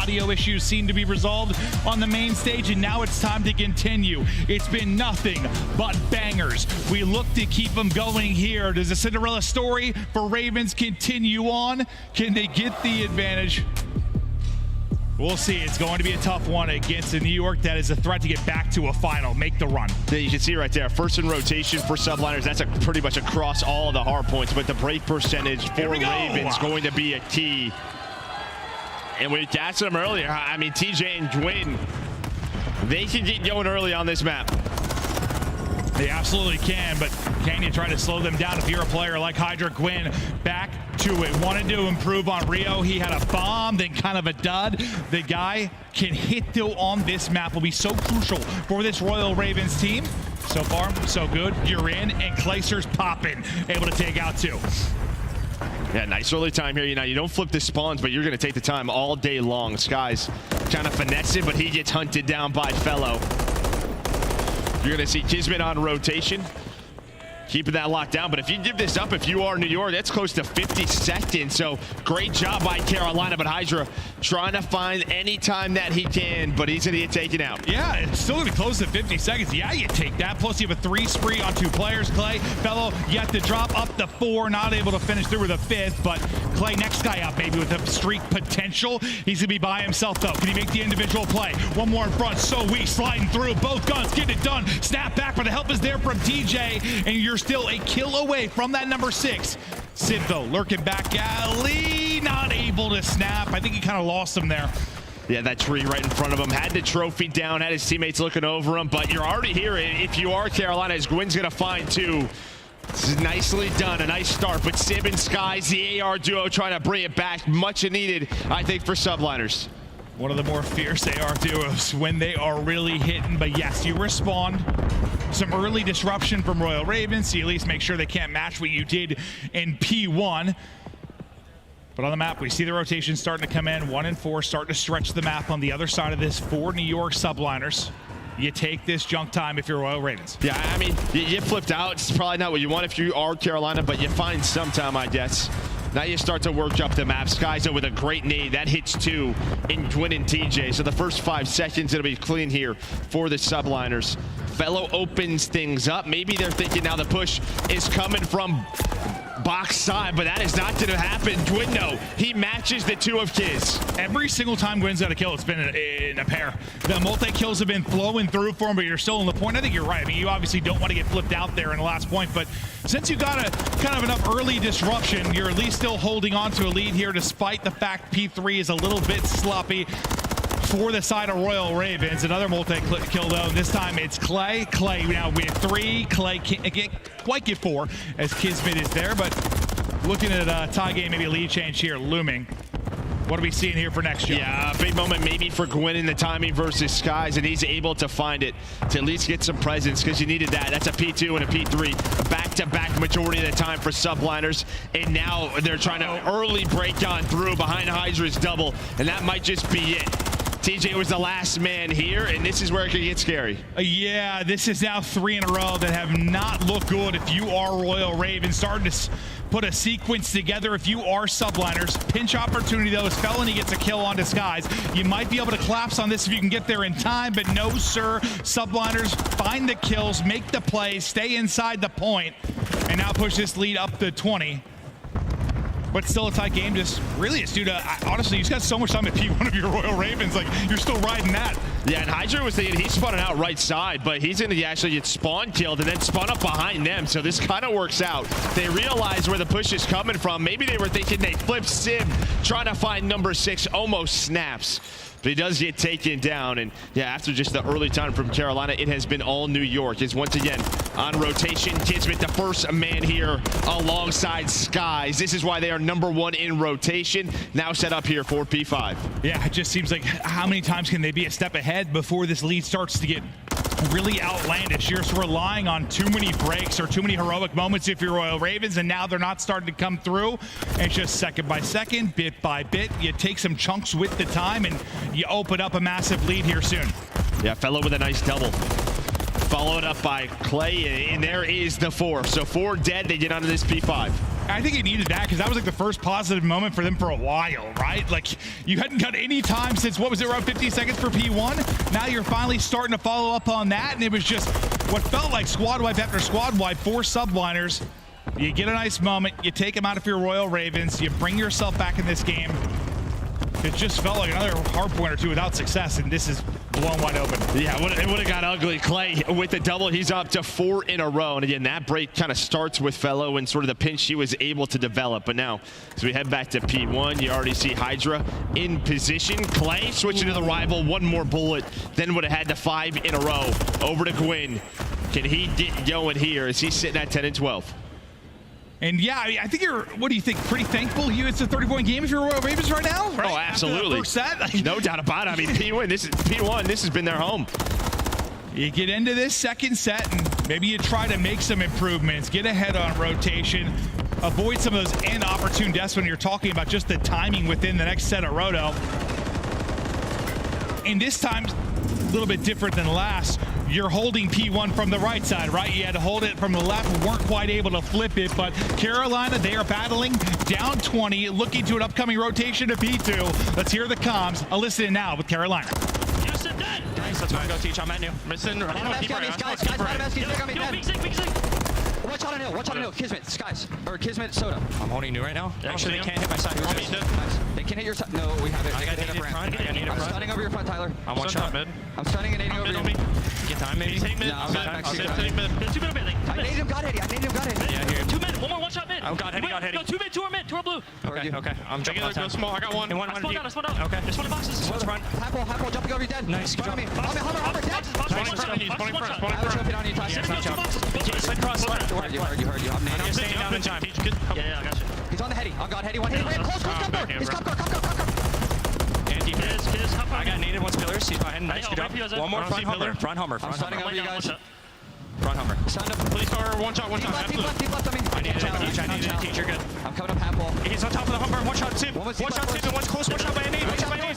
audio issues seem to be resolved on the main stage, and now it's time to continue. It's been nothing but bangers. We look to keep them going here. Does the Cinderella story for Ravens continue on? Can they get the advantage? We'll see. It's going to be a tough one against a New York that is a threat to get back to a final, make the run. Yeah, you can see right there, first in rotation for subliners. That's pretty much across all of the hard points, but the break percentage for Ravens going to be a key. And we asked them earlier, I mean, TJ and Gwyn, they can get going early on this map. They absolutely can, but can you try to slow them down if you're a player like Hydra? Gwyn back to it. Wanted to improve on Rio. He had a bomb, then kind of a dud. The guy can hit though on this map. Will be so crucial for this Royal Ravens team. So far, so good. You're in, and Clayster's popping. Able to take out two. Yeah, nice early time here. You know, you don't flip the spawns, but you're going to take the time all day long. Sky's kind of finessing, but he gets hunted down by Fellow. You're going to see Kismet on rotation, keeping that locked down. But if you give this up, if you are New York, that's close to 50 seconds. So great job by Carolina, but Hydra trying to find any time that he can, but he's going to get taken out. Yeah, it's still going to be close to 50 seconds. Yeah, you take that. Plus, you have a 3 spree on 2 players. Clay, Fellow, you have to drop up to 4. Not able to finish through with a 5th, but Clay, next guy up, maybe with a streak potential. He's going to be by himself, though. Can he make the individual play? One more in front. So weak, sliding through. Both guns getting it done. Snap back, but the help is there from TJ, and you're still a kill away from that number 6. Sid, though, lurking back alley, not able to snap. I think he kind of lost him there. Yeah, that tree right in front of him. Had the trophy down, had his teammates looking over him, but you're already here. If you are Carolina, as Gwyn's going to find 2. This is nicely done, a nice start, but Sib and Skies, the AR duo, trying to bring it back. Much needed, I think, for subliners. One of the more fierce AR duos when they are really hitting, but yes, you respond. Some early disruption from Royal Ravens, so you at least make sure they can't match what you did in P1. But on the map, we see the rotation starting to come in. 1 and 4, starting to stretch the map on the other side of this for New York subliners. You take this junk time if you're Royal Ravens. Yeah, I mean, you get flipped out. It's probably not what you want if you are Carolina, but you find some time, I guess. Now you start to work up the map. Skyzo with a great nade. That hits 2 in Gwyn and TJ. So the first 5 seconds, it'll be clean here for the subliners. Fellow opens things up. Maybe they're thinking now the push is coming from box side, but that is not going to happen. Gwyn, no, he matches the 2 of Kiz. Every single time Gwyn's got a kill, it's been in a pair. The multi-kills have been flowing through for him, but you're still in the point. I think you're right. I mean, you obviously don't want to get flipped out there in the last point, but since you got a kind of enough early disruption, you're at least still holding on to a lead here, despite the fact P3 is a little bit sloppy for the side of Royal Ravens. Another multi-kill though, and this time it's Clay. Clay now with 3. Clay can't quite get 4 as Kismet is there, but looking at a tie game, maybe a lead change here looming. What are we seeing here for next year? Yeah, a big moment maybe for Gwyn in the timing versus Skies, and he's able to find it to at least get some presence because you needed that. That's a P2 and a P3. Back-to-back majority of the time for subliners, and now they're trying to early break on through behind Hydra's double, and that might just be it. TJ was the last man here, and this is where it could get scary. Yeah, this is now 3 in a row that have not looked good if you are Royal Ravens. Starting to put a sequence together if you are subliners. Pinch opportunity, though, as Felony gets a kill on Disguise. You might be able to collapse on this if you can get there in time, but no, sir. Subliners find the kills, make the plays, stay inside the point, and now push this lead up to 20. But still a tight game. Just really, it's due to, honestly, you just got so much time at P1 of your Royal Ravens. Like, you're still riding that. Yeah, and Hydra was thinking he spun it out right side, but he's going to actually get spawn killed and then spun up behind them. So this kind of works out. They realize where the push is coming from. Maybe they were thinking they flipped Sib, trying to find number 6, almost snaps. But he does get taken down, and yeah, after just the early time from Carolina, it has been all New York. Is once again on rotation. Kismet, the first man here alongside Skies. This is why they are number 1 in rotation. Now set up here for P5. Yeah, it just seems like how many times can they be a step ahead before this lead starts to get really outlandish? You're just relying on too many breaks or too many heroic moments if you're Royal Ravens, and now they're not starting to come through. And it's just second by second, bit by bit. You take some chunks with the time, and you open up a massive lead here soon. Yeah, Fellow with a nice double. Followed up by Clay, and there is the 4. So 4 dead, they get onto this P5. I think he needed that because that was like the first positive moment for them for a while, right? Like you hadn't got any time since, what was it, around 50 seconds for P1? Now you're finally starting to follow up on that, and it was just what felt like squad wipe after squad wipe, 4 subliners. You get a nice moment, you take them out of your Royal Ravens, you bring yourself back in this game. It just felt like another hardpoint or two without success, and this is blown wide open. Yeah, it would have got ugly. Clay with the double, he's up to 4 in a row. And again, that break kind of starts with Fellow and sort of the pinch he was able to develop. But now, as we head back to P1, you already see Hydra in position. Clay switching to the rival, 1 more bullet, then would have had the 5 in a row. Over to Gwyn. Can he get going here? Is he sitting at 10 and 12? And yeah, I think you're, what do you think, pretty thankful it's a 30-point game if you're Royal Ravens right now? Right? Oh, absolutely. First set? No doubt about it. I mean, P1, this has been their home. You get into this second set and maybe you try to make some improvements, get ahead on rotation, avoid some of those inopportune deaths when you're talking about just the timing within the next set of Roto. And this time, a little bit different than last. You're holding P1 from the right side, right? You had to hold it from the left, weren't quite able to flip it, but Carolina, they are battling down 20, looking to an upcoming rotation to P2. Let's hear the comms. I'll listen in now with Carolina. Houston dead! Nice, let's go teach. I'm at new. Missing. Watch out on hill, watch out on hill. Kismet, Skies, or Kismet, Soda. I'm holding new right now. Actually, they can't hit my side. Nice. They can hit your side. No, we have it. I got needed front. I'm stunning over your front, Tyler. I'm one shot mid. I'm stunning and nading over you. Get time, maybe. Take mid. No, I'm back. Take mid. There's 2 mid, I think. I naded him, got hit. Yeah, here. 2 mid. 1 more, 1 shot mid. Oh, got hit. No, 2 mid, 2 are mid, 2 are blue. Okay. I'm jumping on Go small. I got 1. I spawned out. Okay. There's 20 boxes. What's front? Half-wall, jumping over you dead. Nice. Front of me. Hummer, dead. I was jumping on you, Tyler. You heard. I'm nading. I'm staying down in time. Yeah, I got you. He's on the heady. On God, heady. 1 hit. Close, come door. He's come. Andy, Kiz, hop on. I got naded, 1 pillars. He's behind. Nice, good job. One more Front Hummer. I'm stunning over you guys. Front Hummer. Stand up. Please car, 1 shot. Deep left on me. I needed a teach. You're good. I'm coming up half wall. He's on top of the Hummer. 1 shot, Sim. 1 shot, Sim, and 1's close. 1 shot by a nade.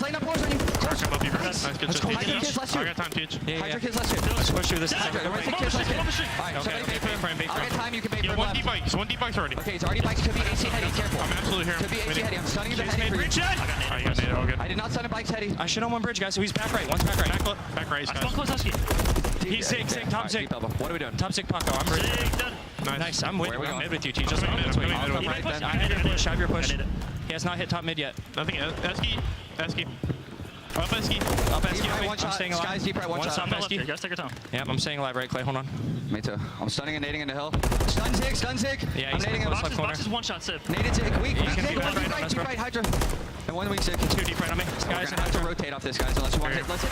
Laying up pores on you. Come up, you nice, good Let's go. Hydra Kids, let's shoot. I got time, Teach. Hydra Kids, let's shoot. Let's push through this. Hydra Kids, let's shoot. Alright, somebody bait frame. I'll get time, you can bait frame left. 1 deep bikes already. Okay, he's already bikes. Could be AC heady, careful. I'm absolutely here. Could be AC heady. I'm stunning the heady for you. Alright, you got nade, all good. I did not stun a bike's heady. I should on 1 bridge, guys. So he's back right. One's back right. Back right, I guys. spawned close Husky. He's zig, top zig. What are we doing? Top zig Paco. I'm bridge. Zig, done. Nice. I'm with Where are we I'm going? mid with you, T. Just I'm let's coming wait. mid. I'll come right then. I have your push. I have your push. He has not hit top mid yet. Nothing. Esky. Up Esky. Up Deep Esky. right, 1 I'm shot. staying alive. Skies deep right, 1 shot. stop Esky. You guys take your time. Yep, I'm staying alive, right, Clay? Hold on. Me too. I'm stunning and nading in the hill. Stun zig. Yeah, I'm he's nading him. close left corner. Boxes 1 shot, Sip. Naded zig. Weak can zig. be 1 right, deep right, Hydra. And 1 weak zig. 2 deep right on me. We're Guys, gonna have to rotate off this, guys, unless you want to hit. Let's hit.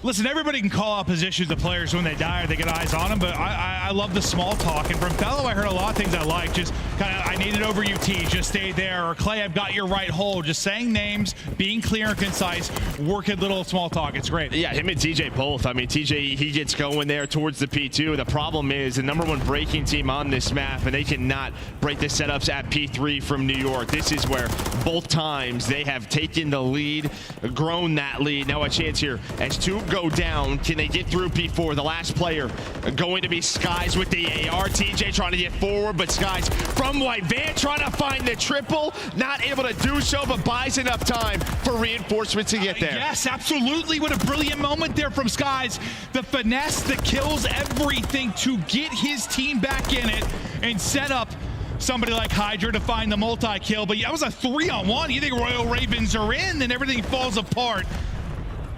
Listen, everybody can call out positions of players when they die or they get eyes on them, but I love the small talk. And from Fellow, I heard a lot of things I like. Just kind of, I need it over you, T. Just stay there. Or Clay, I've got your right hold. Just saying names, being clear and concise, working little small talk. It's great. Yeah, him and TJ both. I mean, TJ, he gets going there towards the P2. The problem is the #1 breaking team on this map, and they cannot break the setups at P3 from New York. This is where both times they have taken the lead, grown that lead. Now a chance here as 2 go down. Can they get through P4? The last player going to be Skies with the AR. TJ trying to get forward, but Skies from White Van trying to find the triple. Not able to do so, but buys enough time for reinforcements to get there. Yes, absolutely. What a brilliant moment there from Skies. The finesse, the kills, everything to get his team back in it and set up somebody like Hydra to find the multi-kill. But that was a 3-on-1. You think Royal Ravens are in, then everything falls apart.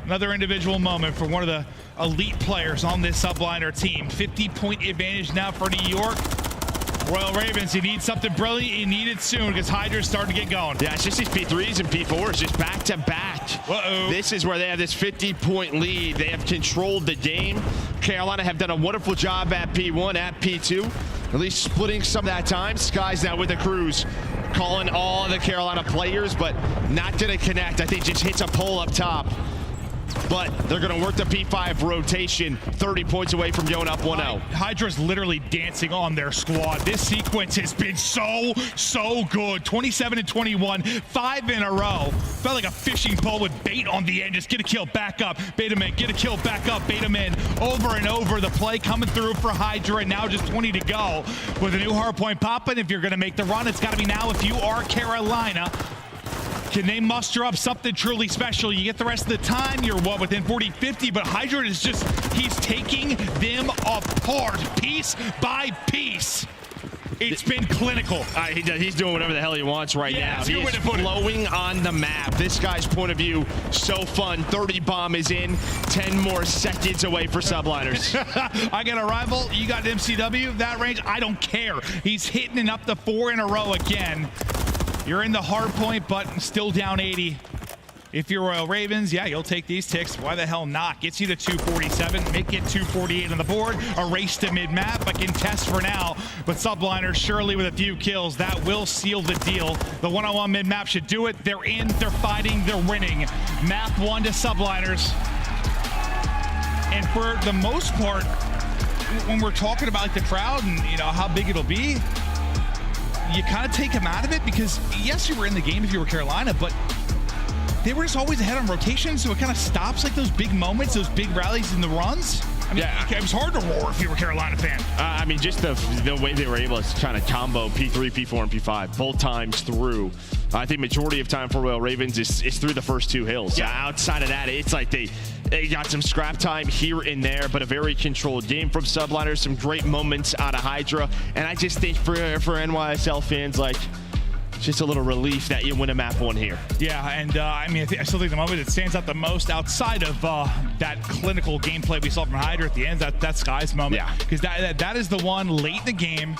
Another individual moment for one of the elite players on this subliner team. 50-point advantage now for New York. Royal Ravens, you need something brilliant. You need it soon because Hydra's starting to get going. Yeah, it's just these P3s and P4s just back to back. This is where they have this 50-point lead. They have controlled the game. Carolina have done a wonderful job at P1, at P2, at least splitting some of that time. Skies now with the cruise, calling all the Carolina players, but not gonna connect. I think just hits a pole up top. but they're going to work the P5 rotation, 30 points away from going up 1-0. Hydra's literally dancing on their squad. This sequence has been so good. 27 and 21, 5 in a row. Felt like a fishing pole with bait on the end. Just get a kill, back up, beta man, get a kill, back up, beta man. Over and over, the play coming through for Hydra, and now just 20 to go. With a new hardpoint popping, if you're going to make the run, it's got to be now if you are Carolina. Can they muster up something truly special? You get the rest of the time, you're what, within 40, 50, but Hydra is just, he's taking them apart, piece by piece. It's been clinical. He's doing whatever the hell he wants right now. He's flowing on the map. This guy's point of view, so fun. 30 bomb is in, 10 more seconds away for subliners. I got a rival, you got MCW, that range, I don't care. He's hitting it up the 4 in a row again. You're in the hard point, but still down 80. If you're Royal Ravens, yeah, you'll take these ticks. Why the hell not? Gets you to 247, make it 248 on the board. A race to mid-map, but can test for now. But subliners, surely with a few kills, that will seal the deal. The one-on-one mid-map should do it. They're in, they're fighting, they're winning. Map 1 to subliners. And for the most part, when we're talking about like the crowd and how big it'll be, you kind of take them out of it because, yes, you were in the game if you were Carolina, but they were just always ahead on rotation, so it kind of stops like those big moments, those big rallies in the runs. I mean, yeah, it was hard to roar if you were a Carolina fan. I mean, just the way they were able to kind of combo P3, P4, and P5 both times through. I think majority of time for Royal Ravens is through the first 2 hills. Yeah. Outside of that, it's like they got some scrap time here and there, but a very controlled game from subliners, some great moments out of Hydra. And I just think for NYSL fans, like, just a little relief that you win a map 1 here. Yeah, and I mean, I still think the moment that stands out the most outside of that clinical gameplay we saw from Hydra at the end, that Sky's moment. Yeah. Because that is the one late in the game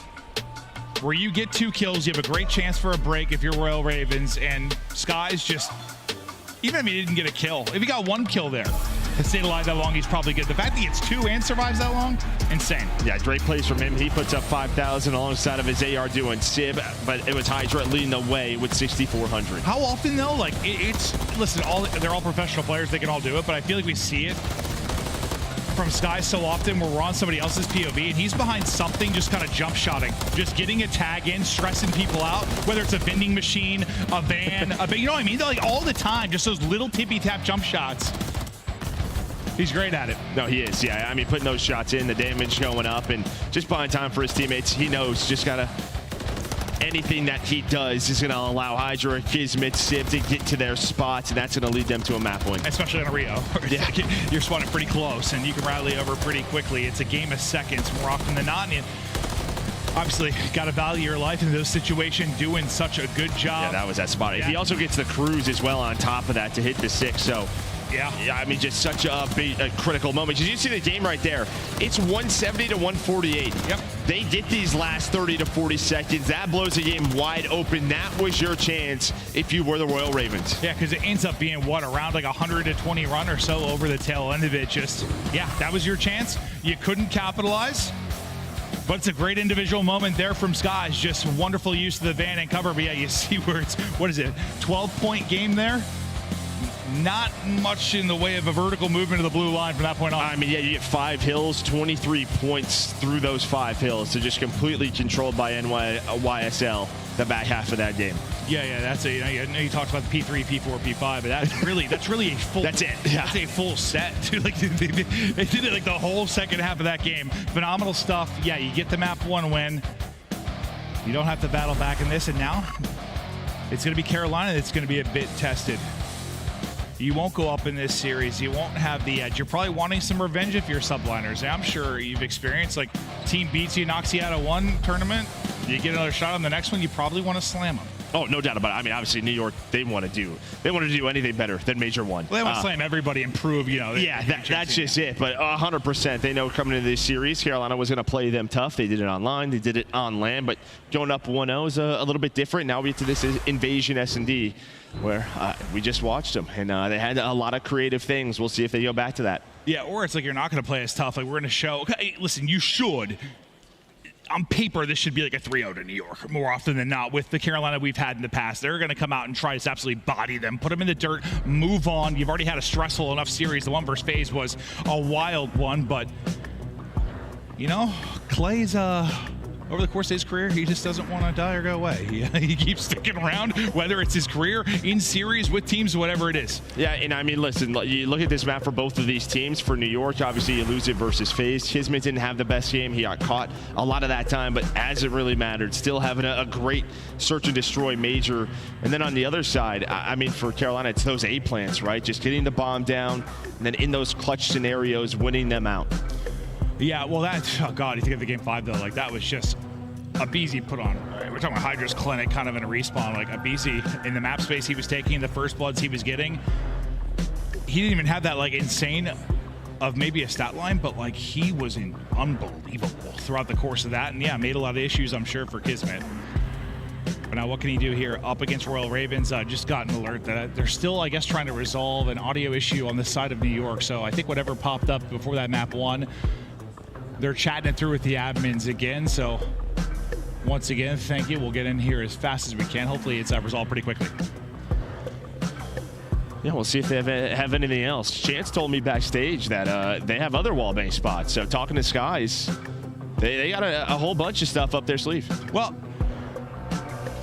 where you get 2 kills, you have a great chance for a break if you're Royal Ravens, and Sky's just, even if he didn't get a kill, if he got 1 kill there, to stay alive that long, he's probably good. The fact that he gets 2 and survives that long, insane. Yeah, great plays from him. He puts up 5,000 alongside of his AR doing Sib, but it was Hydra leading the way with 6,400. How often though? Like listen, they're all professional players. They can all do it, but I feel like we see it from Sky so often where we're on somebody else's POV and he's behind something, just kind of jump shotting, just getting a tag in, stressing people out, whether it's a vending machine, a van, you know what I mean? They're like all the time, just those little tippy tap jump shots. He's great at it. No, he is. Yeah, I mean, putting those shots in, the damage going up, and just buying time for his teammates. He knows just gotta, anything that he does is gonna allow Hydra, Kismet, Sib to get to their spots, and that's gonna lead them to a map win. Especially on a Rio. Yeah. You're spawning pretty close, and you can rally over pretty quickly. It's a game of seconds more often than not. And obviously, got to value your life in those situations, doing such a good job. Yeah, that was that spot. Yeah. He also gets the cruise as well on top of that to hit the 6, so yeah, I mean, just such a critical moment. Did you see the game right there? It's 170 to 148. Yep. They get these last 30 to 40 seconds. That blows the game wide open. That was your chance if you were the Royal Ravens. Yeah, because it ends up being, what, around like 120 run or so over the tail end of it. Just, yeah, that was your chance. You couldn't capitalize. But it's a great individual moment there from Skies. Just wonderful use of the van and cover. But yeah, you see where it's, what is it, 12-point game there? Not much in the way of a vertical movement of the blue line from that point on. I mean, yeah, you get 5 hills, 23 points through those 5 hills. So just completely controlled by YSL the back half of that game. Yeah, that's a, I know you talked about the P3, P4, P5, but that's really a full. That's it. Yeah. That's a full set. Like they did it like the whole second half of that game. Phenomenal stuff. Yeah, you get the map 1 win. You don't have to battle back in this, and now it's going to be Carolina that's going to be a bit tested. You won't go up in this series. You won't have the edge. You're probably wanting some revenge if you're subliners. I'm sure you've experienced, like, team beats you, knocks you out of one tournament, you get another shot on the next one, you probably want to slam them. Oh, no doubt about it. I mean, obviously, New York, they want to do anything better than Major 1. Well, they want to slam everybody and prove, Yeah, that's just it. But 100%, they know coming into this series, Carolina was going to play them tough. They did it online. They did it on land. But going up 1-0 is a little bit different. Now we get to this Invasion S&D where we just watched them. And they had a lot of creative things. We'll see if they go back to that. Yeah, or it's like you're not going to play as tough. Like, we're going to show, okay, listen, you should. on paper, this should be like a 3-0 to New York more often than not. With the Carolina we've had in the past, they're going to come out and try to absolutely body them, put them in the dirt, move on. You've already had a stressful enough series. The one versus FaZe was a wild one, but you know, Clay's over the course of his career, he just doesn't want to die or go away. He keeps sticking around, whether it's his career, in series, with teams, whatever it is. Yeah, and I mean, listen, you look at this map for both of these teams. For New York, obviously, you lose it versus FaZe. Kismet didn't have the best game. He got caught a lot of that time, but as it really mattered, still having a great search and destroy major. And then on the other side, I mean, for Carolina, it's those A plants, right? Just getting the bomb down, and then in those clutch scenarios, winning them out. Yeah, well, oh God, you think of the game 5, though, like that was just a BZ put on. We're talking about Hydra's clinic kind of in a respawn, like a BZ in the map space he was taking, the first bloods he was getting. He didn't even have that like insane of maybe a stat line, but like he was unbelievable throughout the course of that. And yeah, made a lot of issues, I'm sure, for Kismet. But now what can he do here up against Royal Ravens? Just got an alert that they're still, I guess, trying to resolve an audio issue on this side of New York. So I think whatever popped up before that map 1, they're chatting it through with the admins again. So once again, thank you. We'll get in here as fast as we can. Hopefully it's resolved pretty quickly. Yeah, we'll see if they have anything else. Chance told me backstage that they have other wallbang spots. So talking to Skies, they got a whole bunch of stuff up their sleeve. Well,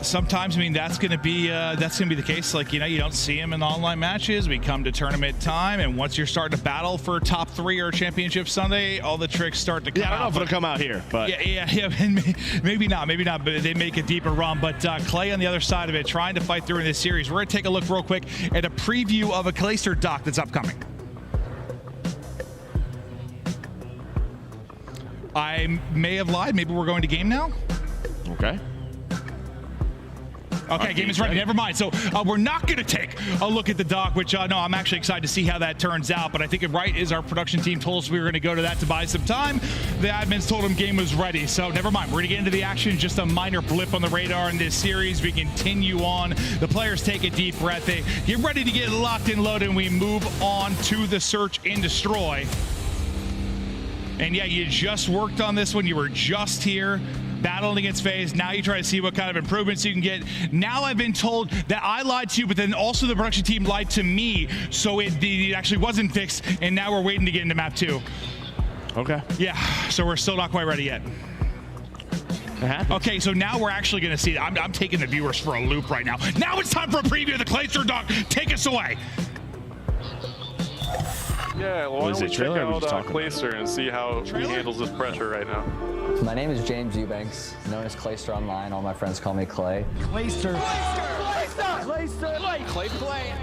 sometimes, I mean, that's going to be the case. Like, you know, you don't see him in the online matches. We come to tournament time, and once you're starting to battle for top 3 or championship Sunday, all the tricks start to come out. Yeah, I don't know if it'll come out here, but yeah, maybe not. But they make a deeper run. But Clay on the other side of it, trying to fight through in this series. We're going to take a look real quick at a preview of a Clayster doc that's upcoming. I may have lied. Maybe we're going to game now. okay. Okay, game is ready. Never mind. So we're not going to take a look at the doc, which, no, I'm actually excited to see how that turns out. But I think right as our production team told us we were going to go to that to buy some time, the admins told them game was ready. So never mind. We're going to get into the action. Just a minor blip on the radar in this series. We continue on. The players take a deep breath. They get ready to get locked and loaded, and we move on to the search and destroy. And yeah, you just worked on this one. You were just here battling against FaZe. Now you try to see what kind of improvements you can get. Now I've been told that I lied to you, but then also the production team lied to me, so it actually wasn't fixed, and now we're waiting to get into map 2. Okay. Yeah, so we're still not quite ready yet. Okay, so now we're actually going to see it. I'm taking the viewers for a loop right now. Now it's time for a preview of the Clayster doc. Take us away. Yeah, well, why don't we check out talking Clayster and see how he handles this pressure right now. My name is James Eubanks, known as Clayster online. All my friends call me Clay. Clayster. Clay play.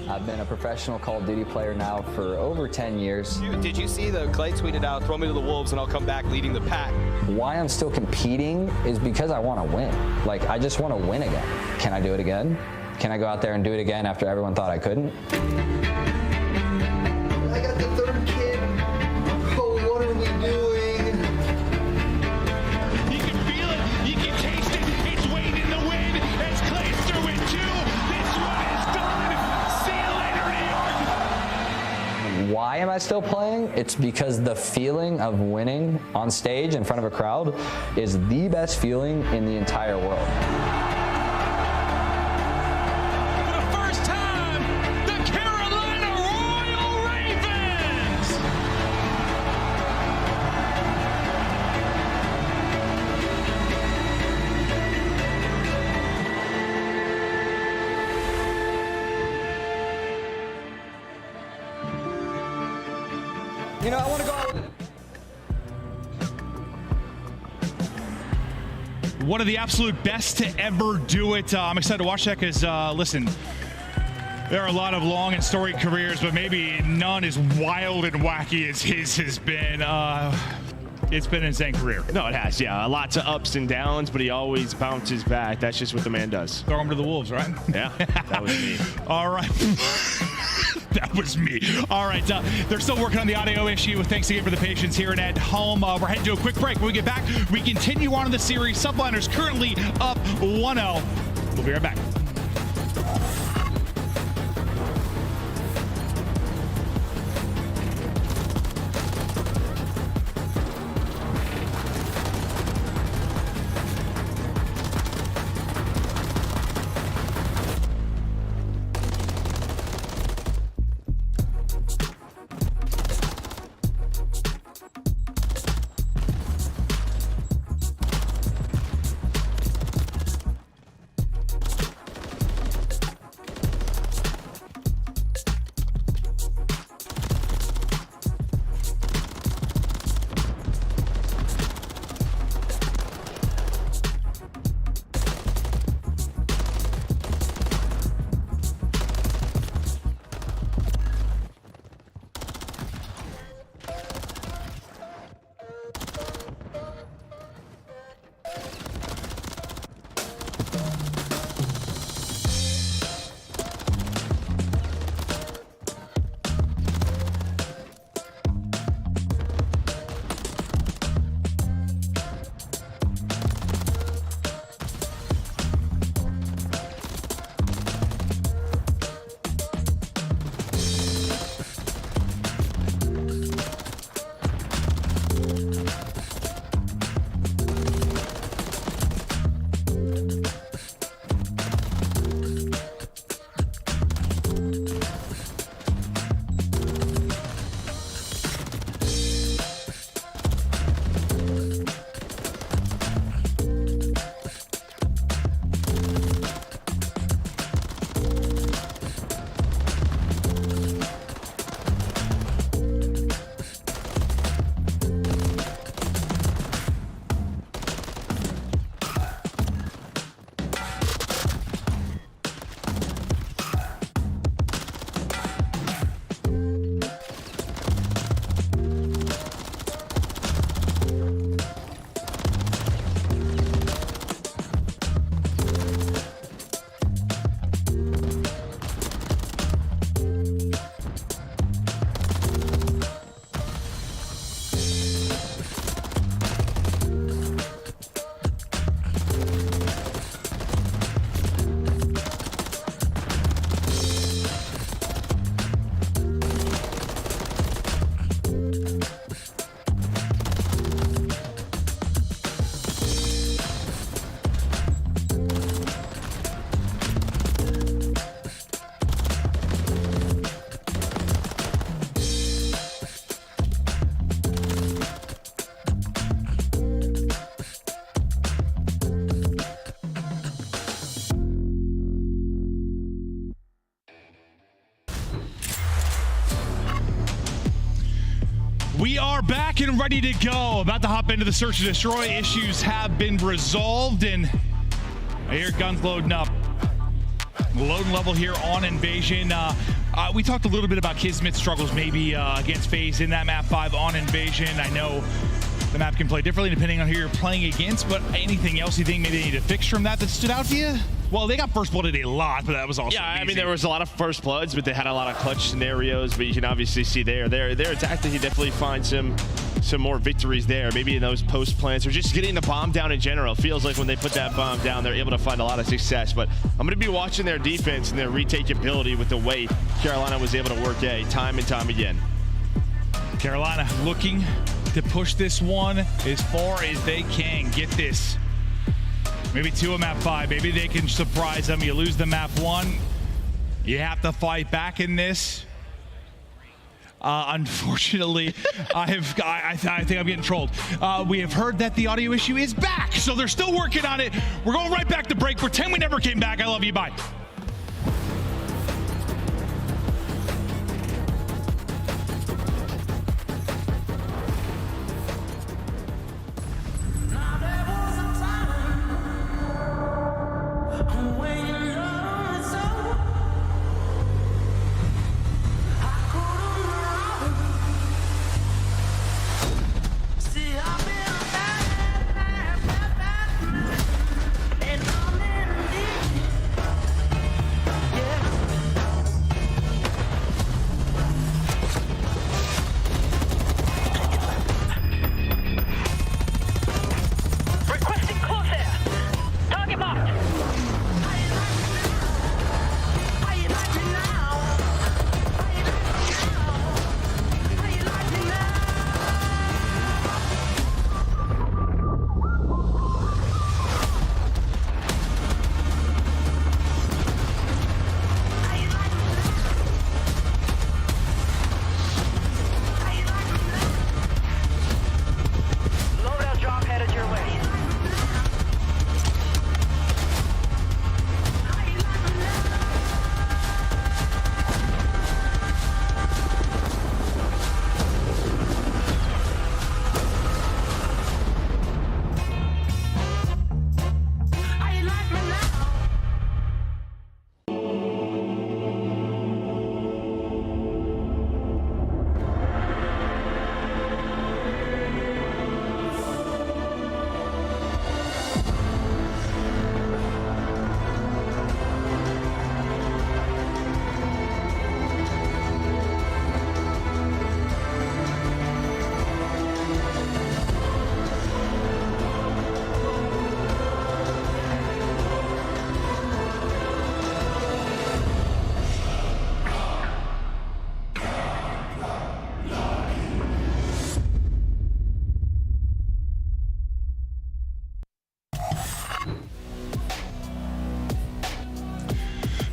I've been a professional Call of Duty player now for over 10 years. Did you see the Clay tweeted out, throw me to the wolves and I'll come back leading the pack? Why I'm still competing is because I want to win. Like, I just want to win again. Can I do it again? Can I go out there and do it again after everyone thought I couldn't? I got the 3rd kid. Oh, what are we doing? You can feel it. You can taste it. It's waiting in the wind. It's Clayster with 2. This one is done. See you later, New York. Why am I still playing? It's because the feeling of winning on stage in front of a crowd is the best feeling in the entire world. You know, I want to go out with it. One of the absolute best to ever do it. I'm excited to watch that because, listen, there are a lot of long and storied careers, but maybe none as wild and wacky as his has been. It's been an insane career. No, it has, yeah. Lots of ups and downs, but he always bounces back. That's just what the man does. Throw him to the wolves, right? Yeah, that was me. All right. That was me. All right. They're still working on the audio issue. Thanks again for the patience here and at home. We're heading to a quick break. When we get back, we continue on in the series. Subliners currently up 1-0. We'll be right back. We are back and ready to go. About to hop into the search and destroy. Issues have been resolved, and I hear guns loading up. Loading level here on Invasion. We talked a little bit about Kismet's struggles maybe against FaZe in that map 5 on Invasion. I know the map can play differently depending on who you're playing against, but anything else you think maybe they need to fix from that stood out to you? Well, they got first blooded a lot, but that was also I easy. mean, there was a lot of first bloods, but they had a lot of clutch scenarios. But you can obviously see their tactic, you definitely find some more victories there. Maybe in those post plants or just getting the bomb down in general. It feels like when they put that bomb down, they're able to find a lot of success. But I'm going to be watching their defense and their retake ability with the way Carolina was able to work A time and time again. Carolina looking to push this one as far as they can. Get this. Maybe 2 of map 5. Maybe they can surprise them. You lose the map 1. You have to fight back in this. Unfortunately, I think I'm getting trolled. We have heard that the audio issue is back, so they're still working on it. We're going right back to break. Pretend we never came back. I love you. Bye.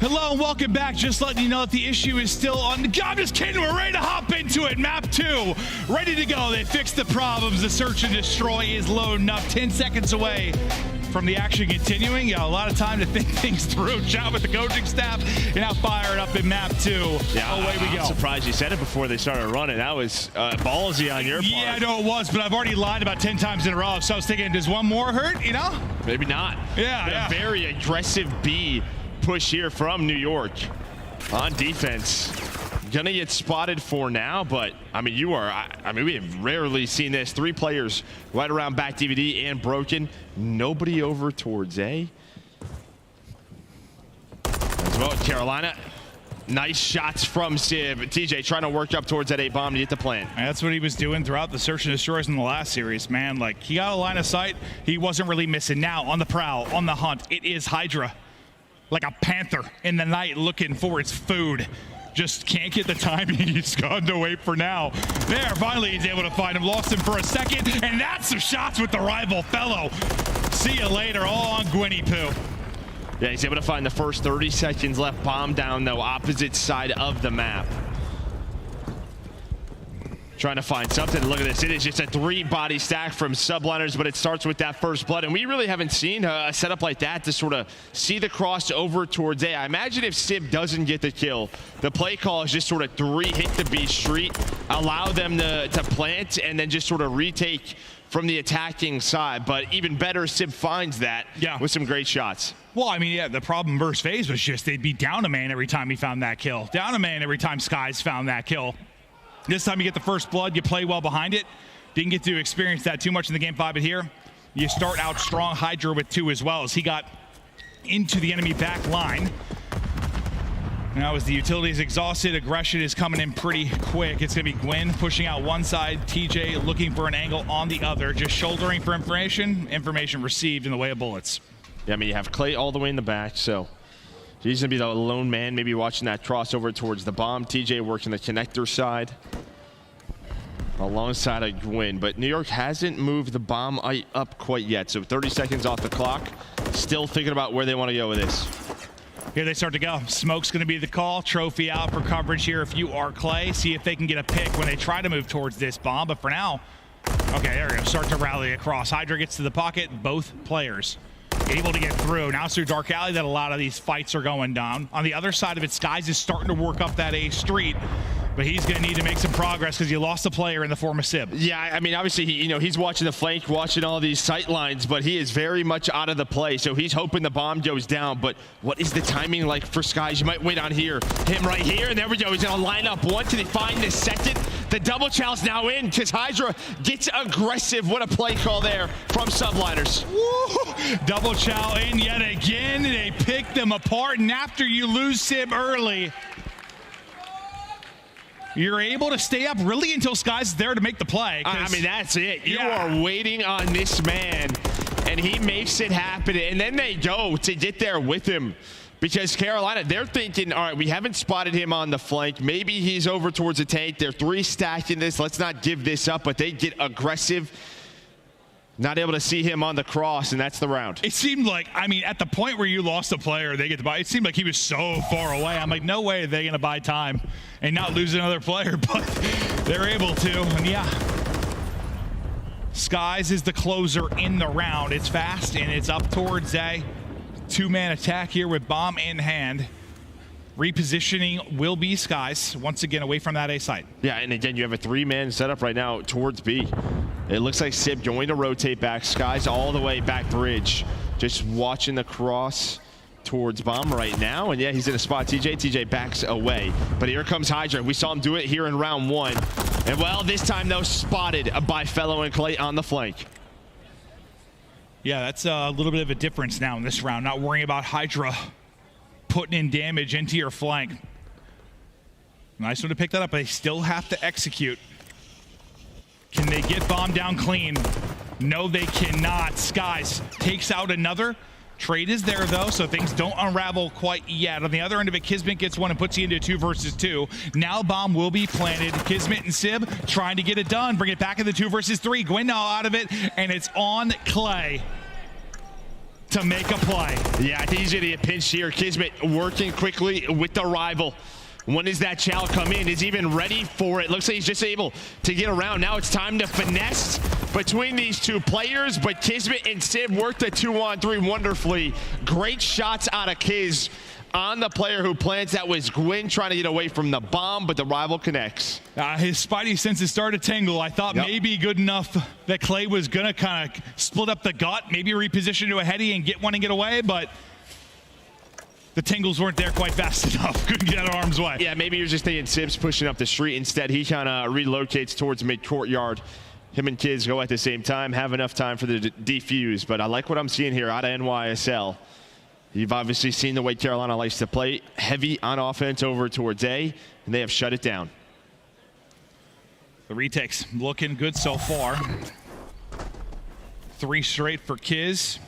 Hello and welcome back. Just letting you know that the issue is still on. I'm just kidding. We're ready to hop into it. Map 2, ready to go. They fixed the problems. The search and destroy is loading up. 10 seconds away from the action continuing. You got a lot of time to think things through. Chat with the coaching staff and now fire it up in map 2. Yeah, away we go. I'm surprised you said it before they started running. That was ballsy on your part. Yeah, I know it was, but I've already lied about 10 times in a row. So I was thinking, does one more hurt? You know? Maybe not. Yeah. A very aggressive B push here from New York on defense. Gonna get spotted for now, but I mean, we have rarely seen this. 3 players right around back DVD and broken. Nobody over towards A. As well, Carolina. Nice shots from Civ. TJ trying to work up towards that A bomb to get the plant. And that's what he was doing throughout the search and destroys in the last series, man. Like, he got a line of sight. He wasn't really missing. Now, on the prowl, on the hunt, it is Hydra. Like a panther in the night looking for its food. Just can't get the timing. He's gone to wait for now. There, finally he's able to find him. Lost him for a second, and that's some shots with the rival fellow. See you later, all on Gwynny Poo. Yeah, he's able to find the first 30 seconds left. Bomb down, though, opposite side of the map. Trying to find something. Look at this. It is just a 3-body stack from subliners, but it starts with that first blood. And we really haven't seen a setup like that to sort of see the cross over towards A. I imagine if Sib doesn't get the kill, the play call is just sort of 3 hit the B street, allow them to plant, and then just sort of retake from the attacking side. But even better, Sib finds that with some great shots. Well, I mean, yeah, the problem versus FaZe was just they'd be down a man every time he found that kill. Down a man every time Skies found that kill. This time you get the first blood, you play well behind it. Didn't get to experience that too much in the game 5, but here you start out strong. Hydra with 2 as well as he got into the enemy back line. Now as the utility is exhausted, aggression is coming in pretty quick. It's going to be Gwyn pushing out one side, TJ looking for an angle on the other, just shouldering for information received in the way of bullets. Yeah, I mean, you have Clay all the way in the back, so he's going to be the lone man, maybe watching that crossover towards the bomb. TJ working the connector side alongside of Gwyn, but New York hasn't moved the bomb up quite yet, so 30 seconds off the clock. Still thinking about where they want to go with this. Here they start to go. Smoke's going to be the call. Trophy out for coverage here if you are Clay. See if they can get a pick when they try to move towards this bomb, but for now, okay, there we go. Start to rally across. Hydra gets to the pocket. Both players able to get through. Now it's through Dark Alley that a lot of these fights are going down. On the other side of it, Skies is starting to work up that A street, but he's going to need to make some progress because you lost a player in the form of Sib. Yeah, I mean, obviously, he's watching the flank, watching all these sight lines, but he is very much out of the play, so he's hoping the bomb goes down. But what is the timing like for Skies? You might wait on here. Him right here, and there we go. He's going to line up one to find the second. The double chow's now in because Hydra gets aggressive. What a play call there from subliners. Woo! Double chow in yet again. They pick them apart, and after you lose Sib early, you're able to stay up really until Skies is there to make the play. I mean, that's it. You are waiting on this man, and he makes it happen. And then they go to get there with him. Because Carolina, they're thinking, all right, we haven't spotted him on the flank. Maybe he's over towards the tank. They're 3 stacking this. Let's not give this up. But they get aggressive. Not able to see him on the cross, and that's the round. It seemed like, I mean, at the point where you lost a player, they get to buy. It seemed like he was so far away. I'm like, no way are they going to buy time and not lose another player, but they're able to. And yeah, Skies is the closer in the round. It's fast, and it's up towards A. 2-man attack here with bomb in hand. Repositioning will be Skies once again away from that A site. Yeah, and again, you have a 3-man setup right now towards B. It looks like Sib going to rotate back. Skies all the way back bridge. Just watching the cross towards bomb right now. And yeah, he's in a spot. TJ backs away. But here comes Hydra. We saw him do it here in round 1. And well, this time though, spotted by Fellow and Clay on the flank. Yeah, that's a little bit of a difference now in this round. Not worrying about Hydra putting in damage into your flank. Nice one to pick that up, but they still have to execute. Can they get bomb down clean? No, they cannot. Skies takes out another. Trade is there, though, so things don't unravel quite yet. On the other end of it, Kismet gets one and puts you into 2 versus 2. Now bomb will be planted. Kismet and Sib trying to get it done. Bring it back in the 2 versus 3. Gwyn now out of it, and it's on Clay to make a play. Yeah, I think he's going to get pinched here. Kismet working quickly with the rival. When does that chow come in? Is he even ready for it? Looks like he's just able to get around. Now it's time to finesse between these 2 players, but Kismet and Sib worked the 2-on-3 wonderfully. Great shots out of Kiz on the player who plants. That was Gwyn trying to get away from the bomb, but the rival connects. His spidey senses started to tingle. I thought maybe good enough that Clay was going to kind of split up the gut, maybe reposition to a heady and get one and get away, but the tingles weren't there quite fast enough. Couldn't get out of harm's way. Yeah, maybe you're just thinking Sib's pushing up the street. Instead, he kind of relocates towards mid-courtyard. Him and Kids go at the same time, have enough time for the defuse. But I like what I'm seeing here out of NYSL. You've obviously seen the way Carolina likes to play. Heavy on offense over towards A, and they have shut it down. The retakes looking good so far. 3 straight for Kiz.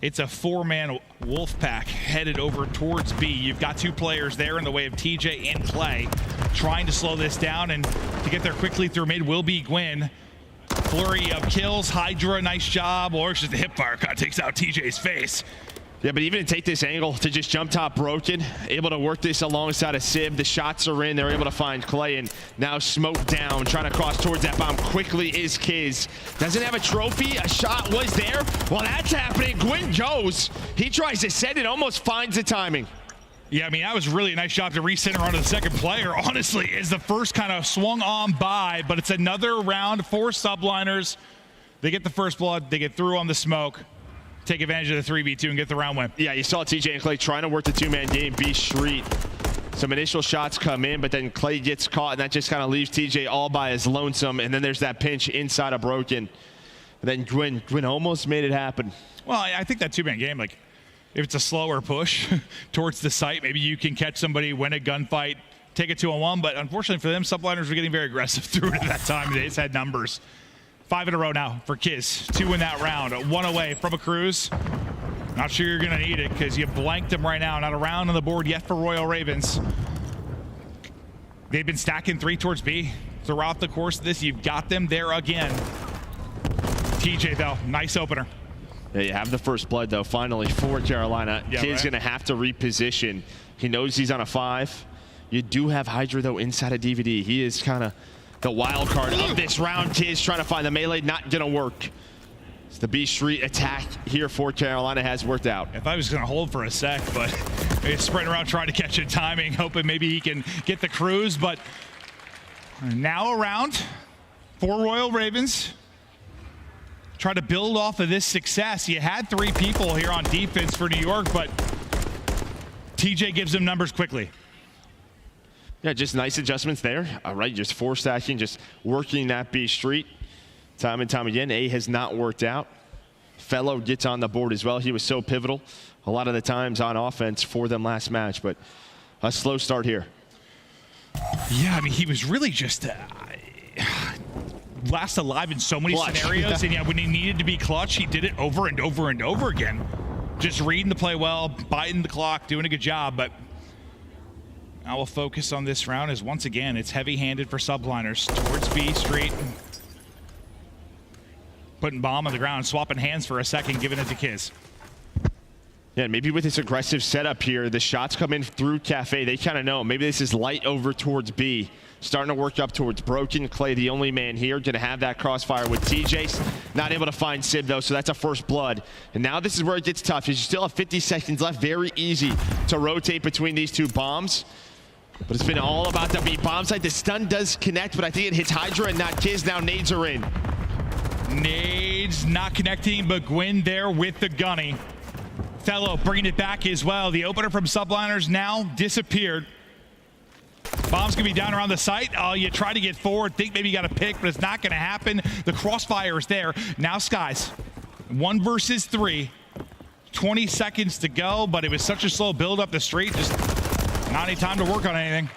It's a 4-man wolf pack headed over towards B. You've got 2 players there in the way of TJ and Clay trying to slow this down, and to get there quickly through mid will be Gwyn. Flurry of kills. Hydra, nice job. Or it's just a hip fire cut, takes out TJ's face. Yeah, but even to take this angle to just jump top Broken, able to work this alongside of Sib. The shots are in. They're able to find Clay, and now Smoke down, trying to cross towards that bomb quickly is Kiz. Doesn't have a trophy. A shot was there. Well, that's happening. Gwyn goes. He tries to send it, almost finds the timing. Yeah, I mean, that was really a nice job to recenter onto the second player. Honestly, as the first kind of swung on by, but it's another round for subliners. They get the first blood. They get through on the smoke. Take advantage of the 3v2 and get the round win. Yeah, you saw TJ and Clay trying to work the two-man game, B Street. Some initial shots come in, but then Clay gets caught, and that just kind of leaves TJ all by his lonesome. And then there's that pinch inside of Broken. And then Gwyn almost made it happen. Well, I think that two-man game, like, if it's a slower push towards the site, maybe you can catch somebody, win a gunfight, take it 2-on-1. But unfortunately for them, subliners were getting very aggressive through it at that time. They just had numbers. 5 in a row now for Kiz. 2 in that round. 1 away from a cruise. Not sure you're going to need it because you blanked them right now. Not a round on the board yet for Royal Ravens. They've been stacking 3 towards B throughout the course of this. You've got them there again. TJ, though, nice opener. Yeah, you have the first blood, though, finally for Carolina. Yeah, Kid's right. going to have to reposition. He knows he's on a 5. You do have Hydra, though, inside of DVD. He is kind of the wild card of this round. Kid's trying to find the melee, not going to work. It's the B Street attack here for Carolina has worked out. I thought he was going to hold for a sec, but he's sprinting around trying to catch it timing, hoping maybe he can get the cruise. But now around for Royal Ravens. Try to build off of this success. You had 3 people here on defense for New York, but TJ gives them numbers quickly. Yeah, just nice adjustments there. All right, just 4 stacking, just working that B Street. Time and time again, A has not worked out. Fellow gets on the board as well. He was so pivotal a lot of the times on offense for them last match, but a slow start here. Yeah, I mean, he was really just last alive in so many Clutch. scenarios. And yeah, when he needed to be clutch, he did it over and over and over again. Just reading the play well, biting the clock, doing a good job. But I will focus on this round as once again, it's heavy-handed for subliners towards B Street. Putting bomb on the ground, swapping hands for a second, giving it to Kiz. Yeah, maybe with this aggressive setup here, the shots come in through Cafe. They kind of know. Maybe this is light over towards B. Starting to work up towards Broken. Clay, the only man here, going to have that crossfire with TJ. Not able to find Sib, though, so that's a first blood. And now this is where it gets tough. You still have 50 seconds left. Very easy to rotate between these 2 bombs. But it's been all about the B bomb site. The stun does connect, but I think it hits Hydra and not Kiz. Now nades are in. Nades not connecting, but Gwyn there with the gunny. Fellow bringing it back as well. The opener from subliners now disappeared. Bomb's gonna be down around the site. Oh, you try to get forward, think maybe you got a pick, but it's not gonna happen. The crossfire is there. Now Skies, 1 versus 3. 20 seconds to go, but it was such a slow build up the street. Just not any time to work on anything.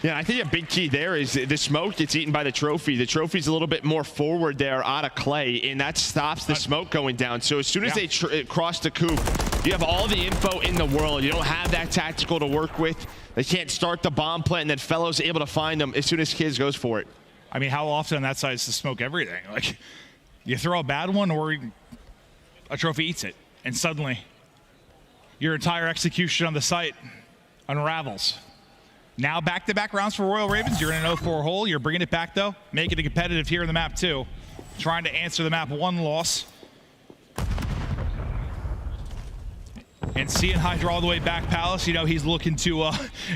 Yeah, I think a big key there is the smoke gets eaten by the trophy. The trophy's a little bit more forward there out of Clay, and that stops the smoke going down. So as soon as they cross the coop, you have all the info in the world. You don't have that tactical to work with. They can't start the bomb plant, and then Fellow's able to find them as soon as Kiz goes for it. I mean, how often on that side is to smoke everything? Like, you throw a bad one or a trophy eats it, and suddenly your entire execution on the site unravels. Now back-to-back rounds for Royal Ravens. You're in an 0-4 hole. You're bringing it back, though. Making it competitive here in the map, too. Trying to answer the map 1 loss. And seeing Hydra all the way back Palace, you know, he's looking to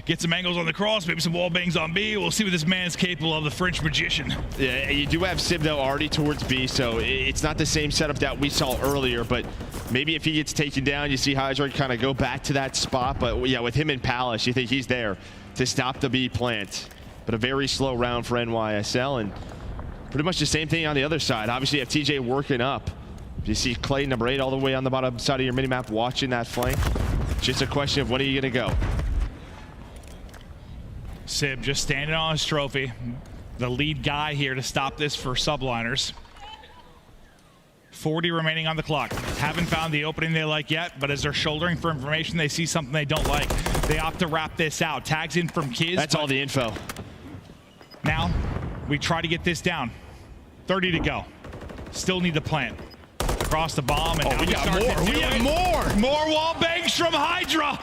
get some angles on the cross, maybe some wall bangs on B. We'll see what this man's capable of, the French magician. Yeah, you do have Sib, though, already towards B, so it's not the same setup that we saw earlier, but maybe if he gets taken down, you see Hydra kind of go back to that spot. But, yeah, with him in Palace, you think he's there to stop the B plant. But a very slow round for NYSL, and pretty much the same thing on the other side. Obviously, you have TJ working up. You see Clay, number 8, all the way on the bottom side of your minimap watching that flank. Just a question of when are you going to go? Sib just standing on his trophy. The lead guy here to stop this for subliners. 40 remaining on the clock. Haven't found the opening they like yet, but as they're shouldering for information, they see something they don't like. They opt to wrap this out. Tags in from Kiz. That's all the info. Now, we try to get this down. 30 to go. Still need the plant. across the bomb. And Oh, now we he's got starting more. to do We have it. more. More wall bangs from Hydra.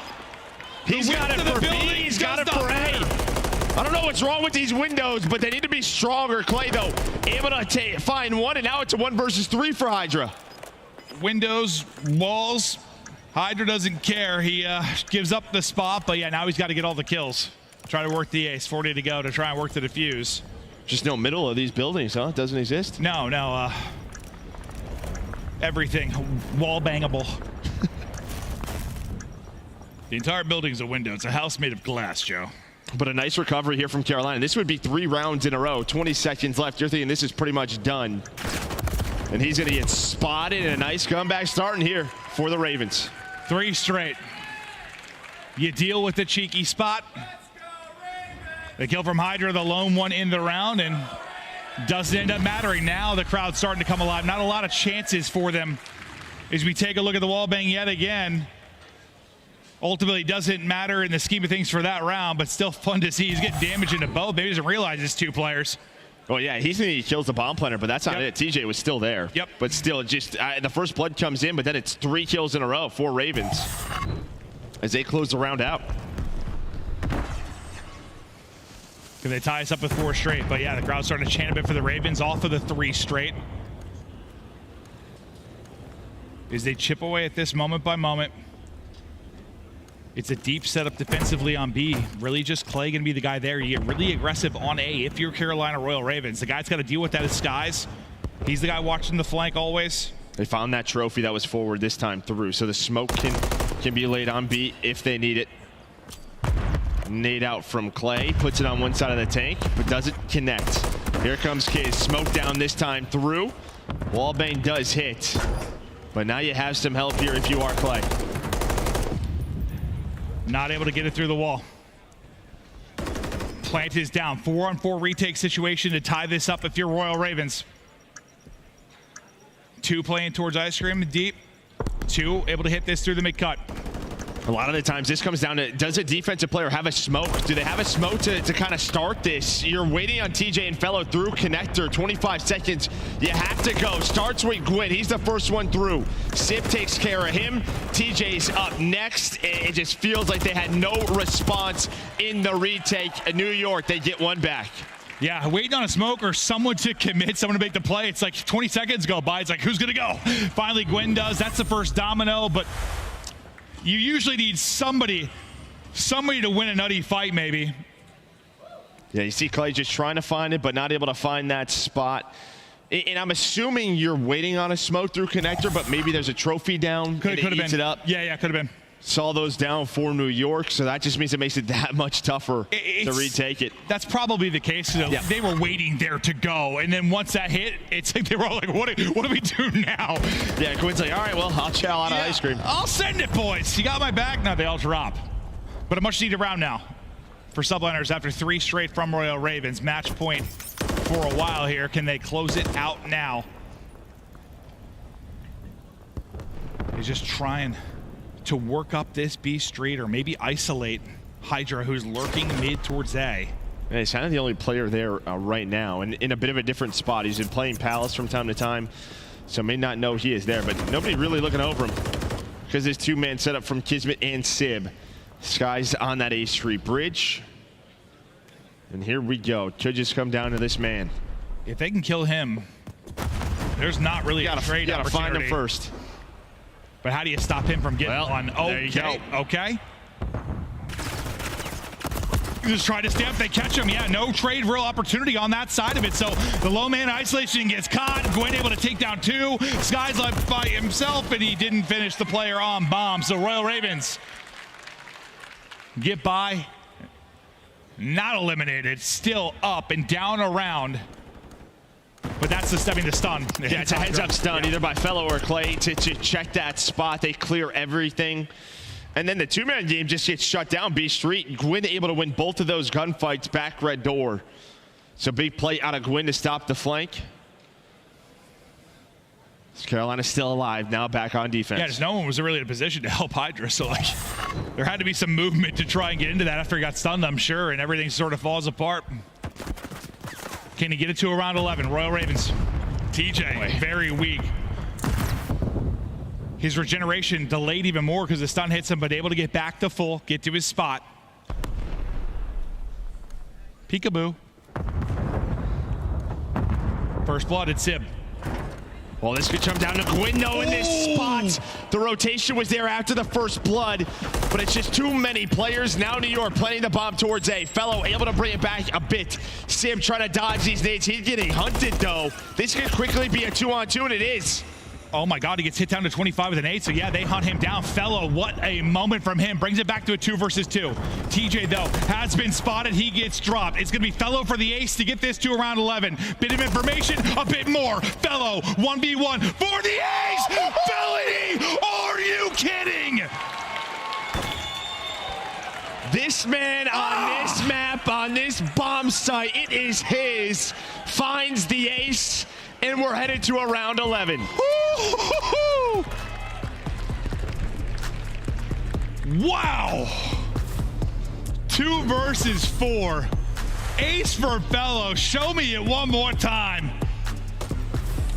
He's got it for B. He's got it for A. I don't know what's wrong with these windows, but they need to be stronger. Clay, though, able to find one, and now it's a 1 versus 3 for Hydra. Windows, walls. Hydra doesn't care. He gives up the spot, but yeah, now he's got to get all the kills. Try to work the ace. 40 to go to try and work the defuse. Just no middle of these buildings, huh? It doesn't exist? No. Everything wall bangable. The entire building's a window. It's a house made of glass, Joe. But a nice recovery here from Carolina. This would be 3 rounds in a row. 20 seconds left. You're thinking this is pretty much done. And he's going to get spotted, and a nice comeback starting here for the Ravens. 3 straight. You deal with the cheeky spot. The kill from Hydra, the lone one in the round, and doesn't end up mattering. Now the crowd's starting to come alive. Not a lot of chances for them as we take a look at the wall bang yet again. Ultimately doesn't matter in the scheme of things for that round, but still fun to see. He's getting damage into both. Maybe he doesn't realize it's 2 players. Oh, yeah, he kills the bomb planner, but that's not Yep. it. TJ was still there. Yep. But still, just the first blood comes in, but then it's 3 kills in a row for Ravens as they close the round out. Can they tie us up with 4 straight? But yeah, the crowd's starting to chant a bit for the Ravens off of the 3 straight. As they chip away at this moment by moment. It's a deep setup defensively on B. Really just Clay going to be the guy there. You get really aggressive on A if you're Carolina Royal Ravens. The guy's got to deal with that as Skies. He's the guy watching the flank always. They found that trophy that was forward this time through, so the smoke can be laid on B if they need it. Nade out from Clay, puts it on one side of the tank, but doesn't connect. Here comes Kiz, smoke down this time through. Wallbang does hit, but now you have some help here if you are Clay. Not able to get it through the wall. Plant is down. 4-on-4 retake situation to tie this up if you're Royal Ravens. 2 playing towards ice cream deep. 2 able to hit this through the mid-cut. A lot of the times this comes down to, does a defensive player have a smoke? Do they have a smoke to kind of start this? You're waiting on TJ and Fellow through connector, 25 seconds. You have to go. Starts with Gwyn. He's the first one through. Sip takes care of him. TJ's up next. It just feels like they had no response in the retake. In New York, they get one back. Yeah, waiting on a smoke or someone to commit, someone to make the play. It's like 20 seconds go by. It's like, who's going to go? Finally, Gwyn does. That's the first domino, but you usually need somebody to win a nutty fight, maybe. Yeah, you see Clay just trying to find it, but not able to find that spot. And I'm assuming you're waiting on a smoke through connector, but maybe there's a trophy down. Could have been. been. It up. Yeah, could have been. Saw those down for New York, so that just means it makes it that much tougher to retake it. That's probably the case. Yeah. They were waiting there to go, and then once that hit, it's like they were all like, what do we do now? Yeah, Quinn's like, all right, well, I'll chow out of ice cream. I'll send it, boys. You got my back? Now they all drop. But a much-needed round now for subliners after 3 straight from Royal Ravens. Match point for a while here. Can they close it out now? He's just trying to work up this B street or maybe isolate Hydra, who's lurking mid towards A. Yeah, he's kind of the only player there right now, and in a bit of a different spot. He's been playing Palace from time to time, so may not know he is there, but nobody really looking over him because there's 2-man setup from Kismet and Sib. Sky's on that A Street bridge, and here we go. Could just come down to this man. If they can kill him, there's not really a trade opportunity. You gotta find him first. But how do you stop him from getting one? There you go. Okay. Just try to stay up. They catch him. Yeah, no trade, real opportunity on that side of it. So the low man isolation gets caught. Gwyn able to take down 2. Sky's left by himself, and he didn't finish the player on bomb. So Royal Ravens get by. Not eliminated. Still up and down around. But that's the stun. Yeah, it's a heads-up stun, either by Fellow or Clay to check that spot. They clear everything. And then the 2-man game just gets shut down. B Street, Gwyn able to win both of those gunfights, back red door. So big play out of Gwyn to stop the flank. Carolina's still alive, now back on defense. Yeah, just no one was really in a position to help Hydra, so like there had to be some movement to try and get into that after he got stunned, I'm sure, and everything sort of falls apart. Can he get it to around 11? Royal Ravens. TJ, very weak. His regeneration delayed even more because the stun hits him, but able to get back to full, get to his spot. Peekaboo. First blood at Sib. Well, this could come down to Guindo in this spot. The rotation was there after the first blood, but it's just too many players. Now New York planting the bomb towards A. Fellow able to bring it back a bit. Sim trying to dodge these nades. He's getting hunted, though. This could quickly be a 2-on-2, and it is. Oh my God, he gets hit down to 25 with an 8, so yeah, they hunt him down. Fellow, what a moment from him. Brings it back to a 2 versus 2. TJ, though, has been spotted. He gets dropped. It's going to be Fellow for the ace to get this to around 11. Bit of information, a bit more. Fellow, 1v1 for the ace! Felony! Are you kidding? This man on this map, on this bomb site, it is his. Finds the ace, and we're headed to a round 11. Wow. 2 versus 4. Ace for Fellow. Show me it one more time.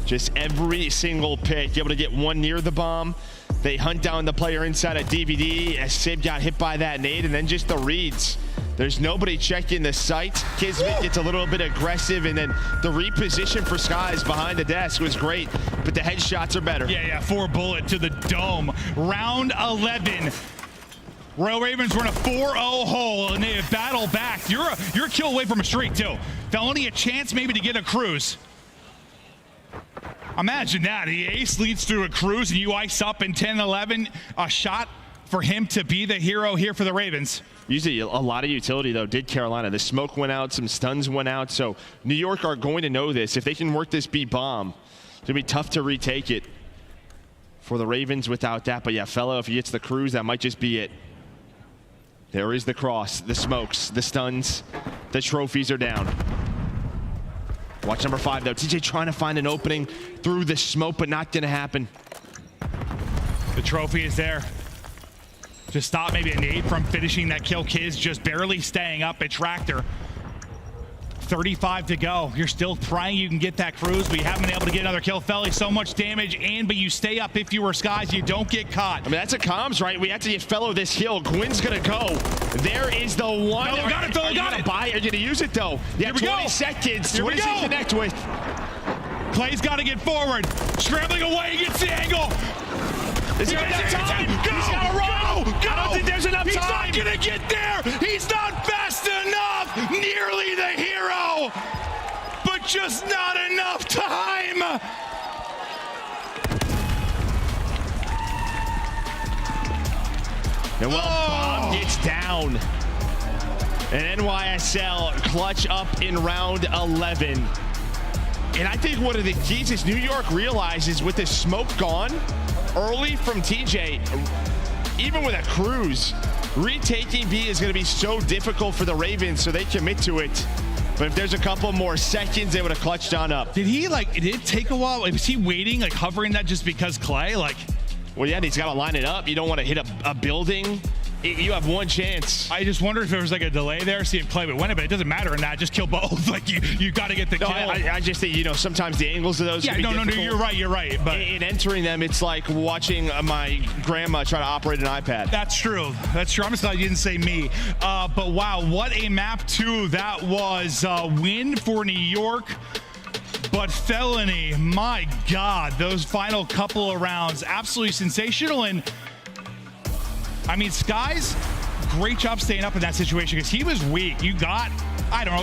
Just every single pick, able to get one near the bomb. They hunt down the player inside a DVD as Sib got hit by that nade, and then just the reads. There's nobody checking the site. Kismet gets a little bit aggressive, and then the reposition for Skies behind the desk was great, but the headshots are better. Yeah, 4 bullet to the dome. Round 11. Royal Ravens were in a 4-0 hole, and they have battled back. You're a kill away from a streak, too. Felony a chance maybe to get a cruise. Imagine that. The ace leads through a cruise, and you ice up in 10-11. A shot for him to be the hero here for the Ravens. Usually a lot of utility, though, did Carolina. The smoke went out, some stuns went out, so New York are going to know this. If they can work this B bomb, it's going to be tough to retake it for the Ravens without that. But yeah, Fellow, if he gets the cruise, that might just be it. There is the cross, the smokes, the stuns, the trophies are down. Watch number 5, though. TJ trying to find an opening through the smoke, but not going to happen. The trophy is there. To stop maybe a nade from finishing that kill. Kiz just barely staying up at Tractor. 35 to go. You're still trying. You can get that cruise, but you haven't been able to get another kill. Felly, so much damage, but you stay up if you were Skies. You don't get caught. I mean, that's a comms, right? We have to get Fellow this kill. Gwyn's going to go. There is the one. Fellow got it, Fellow got it. Are you going to use it, though? Yeah, 20 seconds. What does he connect with? Clay's got to get forward. Scrambling away, he gets the angle. Is he going to have time? Go! He's got to run! Go! I don't think there's enough time! He's not going to get there! He's not fast enough! Nearly the hero! But just not enough time! And bomb gets down. And NYSL clutch up in round 11. And I think one of the keys is New York realizes with this smoke gone early from TJ, even with a cruise, retaking B is going to be so difficult for the Ravens, so they commit to it. But if there's a couple more seconds, they would have clutched on up. Did it take a while? Was he waiting, hovering that just because Clay? Well, yeah, he's got to line it up. You don't want to hit a building. You have one chance. I just wonder if there was a delay there, see if Clay would win it, but it doesn't matter in that. Just kill both. You got to get the kill. I just think, sometimes the angles of those. Yeah, no, you're right. But in entering them, it's like watching my grandma try to operate an iPad. That's true. I'm just glad you didn't say me. But wow, what a map 2 that was. Win for New York. But Felony, my God, those final couple of rounds, absolutely sensational. And I mean, Skies, great job staying up in that situation because he was weak. You got,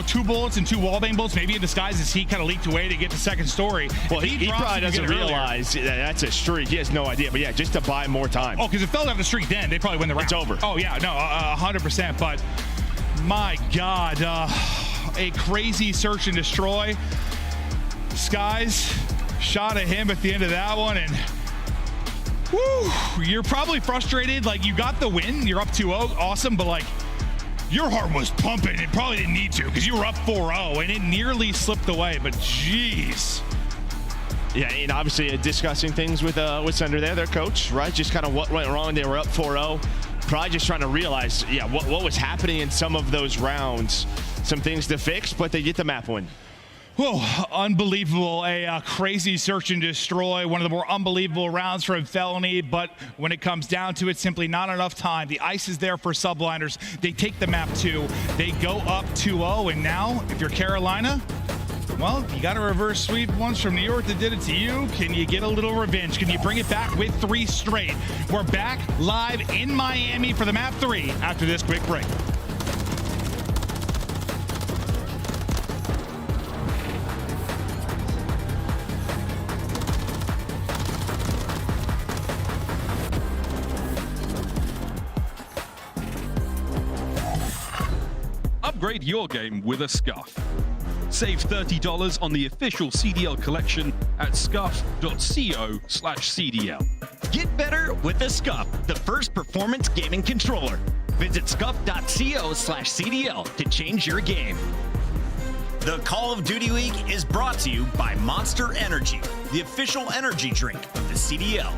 2 bullets and 2 wallbang bullets, maybe in disguise as he kind of leaked away to get the second story. Well, he probably doesn't realize that that's a streak. He has no idea. But yeah, just to buy more time. Oh, because if Fellow have the streak then, they probably win the round. It's over. Oh, yeah, no, 100%. But my God, a crazy search and destroy. Skies shot at him at the end of that one, and you're probably frustrated. You got the win, you're up 2-0, awesome, but your heart was pumping. It probably didn't need to because you were up 4-0 and it nearly slipped away, but jeez. Yeah, and obviously discussing things with Sunder there, their coach, right? Just kind of what went wrong. They were up 4-0. Probably just trying to realize, what was happening in some of those rounds. Some things to fix, but they get the map win. Oh, unbelievable. A crazy search and destroy. One of the more unbelievable rounds from Felony, but when it comes down to it, simply not enough time. The ice is there for subliners. They take the map 2. They go up 2-0, and now, if you're Carolina, well, you got a reverse sweep once from New York that did it to you. Can you get a little revenge? Can you bring it back with 3 straight? We're back live in Miami for the map 3 after this quick break. Upgrade your game with a Scuff. Save $30 on the official CDL collection at scuff.co/CDL. Get better with a Scuff, the first performance gaming controller. Visit scuff.co/CDL to change your game. The Call of Duty Week is brought to you by Monster Energy, the official energy drink of the CDL.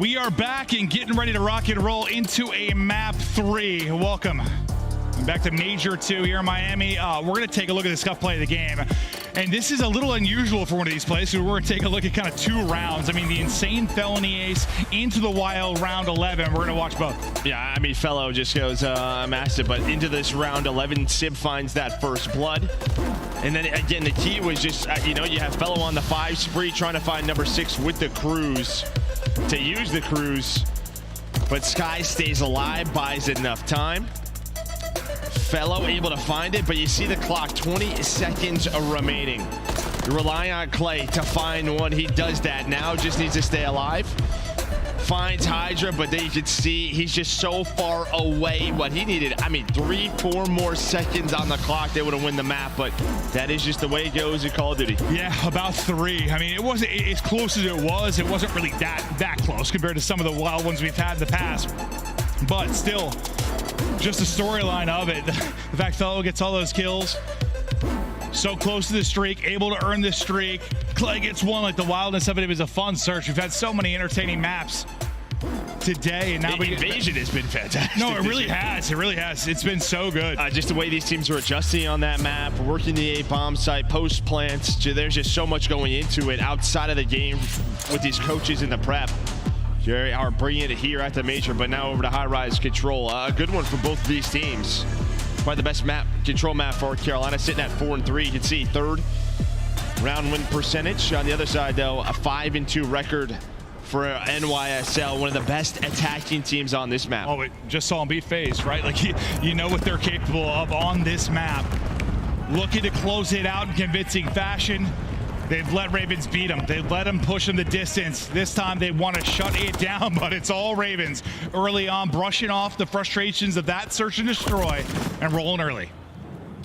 We are back and getting ready to rock and roll into a map 3. Welcome back to Major 2 here in Miami. We're going to take a look at the Scuff play of the game. And this is a little unusual for one of these plays, so we're going to take a look at kind of 2 rounds. I mean, the insane Felony ace into the wild round 11. We're going to watch both. Yeah, I mean, Fellow just goes massive, but into this round 11, Sib finds that first blood. And then, again, the key was just, you know, you have Fellow on the 5 spree trying to find number 6 with the cruise to use the cruise. But Sky stays alive, buys it enough time. Fellow able to find it, but you see the clock, 20 seconds remaining. You're relying on Clay to find one. He does that now, just needs to stay alive. finds Hydra, but then you can see he's just so far away. What he needed, I mean, 3-4 more seconds on the clock, they would have won the map, but that is just the way it goes in Call of Duty. Yeah, about 3. I mean, it wasn't as close as it was. It wasn't really that close compared to some of the wild ones we've had in the past. But still, just the storyline of it. The fact Fellow gets all those kills, so close to the streak, able to earn this streak. Clay gets one. Like, the wildness of it was a fun search. We've had so many entertaining maps today, and now the invasion has been fantastic. No, it really has. It really has. It's been so good. Just the way these teams are adjusting on that map, working the A bomb site, post plants. There's just so much going into it outside of the game with these coaches in the prep. Jerry are bringing it here at the major, but now over to high rise control. A good one for both of these teams. Probably the best map, control map for Carolina, sitting at 4-3. You can see third round win percentage. On the other side, though, a 5-2 record for NYSL, one of the best attacking teams on this map. Oh, we just saw him beat FaZe, right? Like, you know what they're capable of on this map. Looking to close it out in convincing fashion. They've let Ravens beat them. They've let them push them the distance. This time they want to shut it down, but it's all Ravens early on, brushing off the frustrations of that search and destroy and rolling early.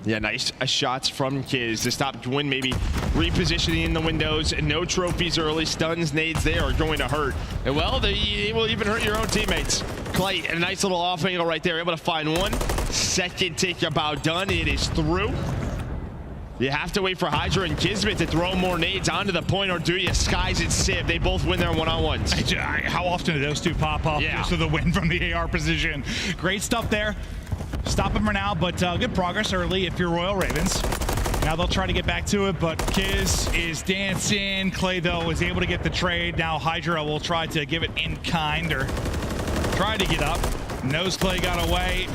Yeah, nice shots from Kiz to stop Gwyn, maybe repositioning in the windows. No trophies early. Stuns, nades there are going to hurt. And well, they will even hurt your own teammates. Clay, a nice little off angle right there, able to find one. Second take about done. It is through. You have to wait for Hydra and Kismet to throw more nades onto the point, or do you? Skies and Civ, they both win their one-on-ones. How often do those two pop up just for the win from the AR position? Great stuff there. Stop them for now, but good progress early if you're Royal Ravens. Now they'll try to get back to it, but Kiz is dancing. Clay, though, is able to get the trade. Now Hydra will try to give it in kind, or try to get up. Knows Clay got away.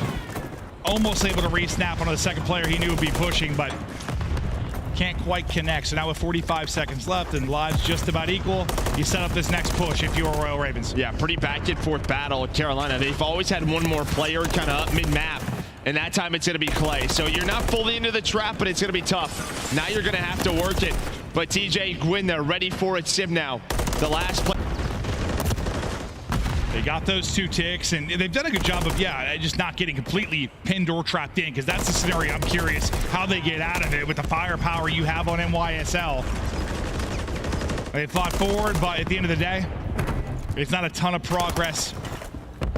Almost able to re-snap onto the second player he knew would be pushing, but can't quite connect. So now with 45 seconds left and lives just about equal, you set up this next push if you are Royal Ravens. Yeah, pretty back and forth battle with Carolina. They've always had one more player kind of up mid-map, and that time it's going to be Clay. So you're not fully into the trap, but it's going to be tough. Now you're going to have to work it. But TJ Gwyn, they're ready for it. Sim now, the last play. They got those 2 ticks, and they've done a good job of, just not getting completely pinned or trapped in, because that's the scenario I'm curious how they get out of it with the firepower you have on NYSL. They fought forward, but at the end of the day, it's not a ton of progress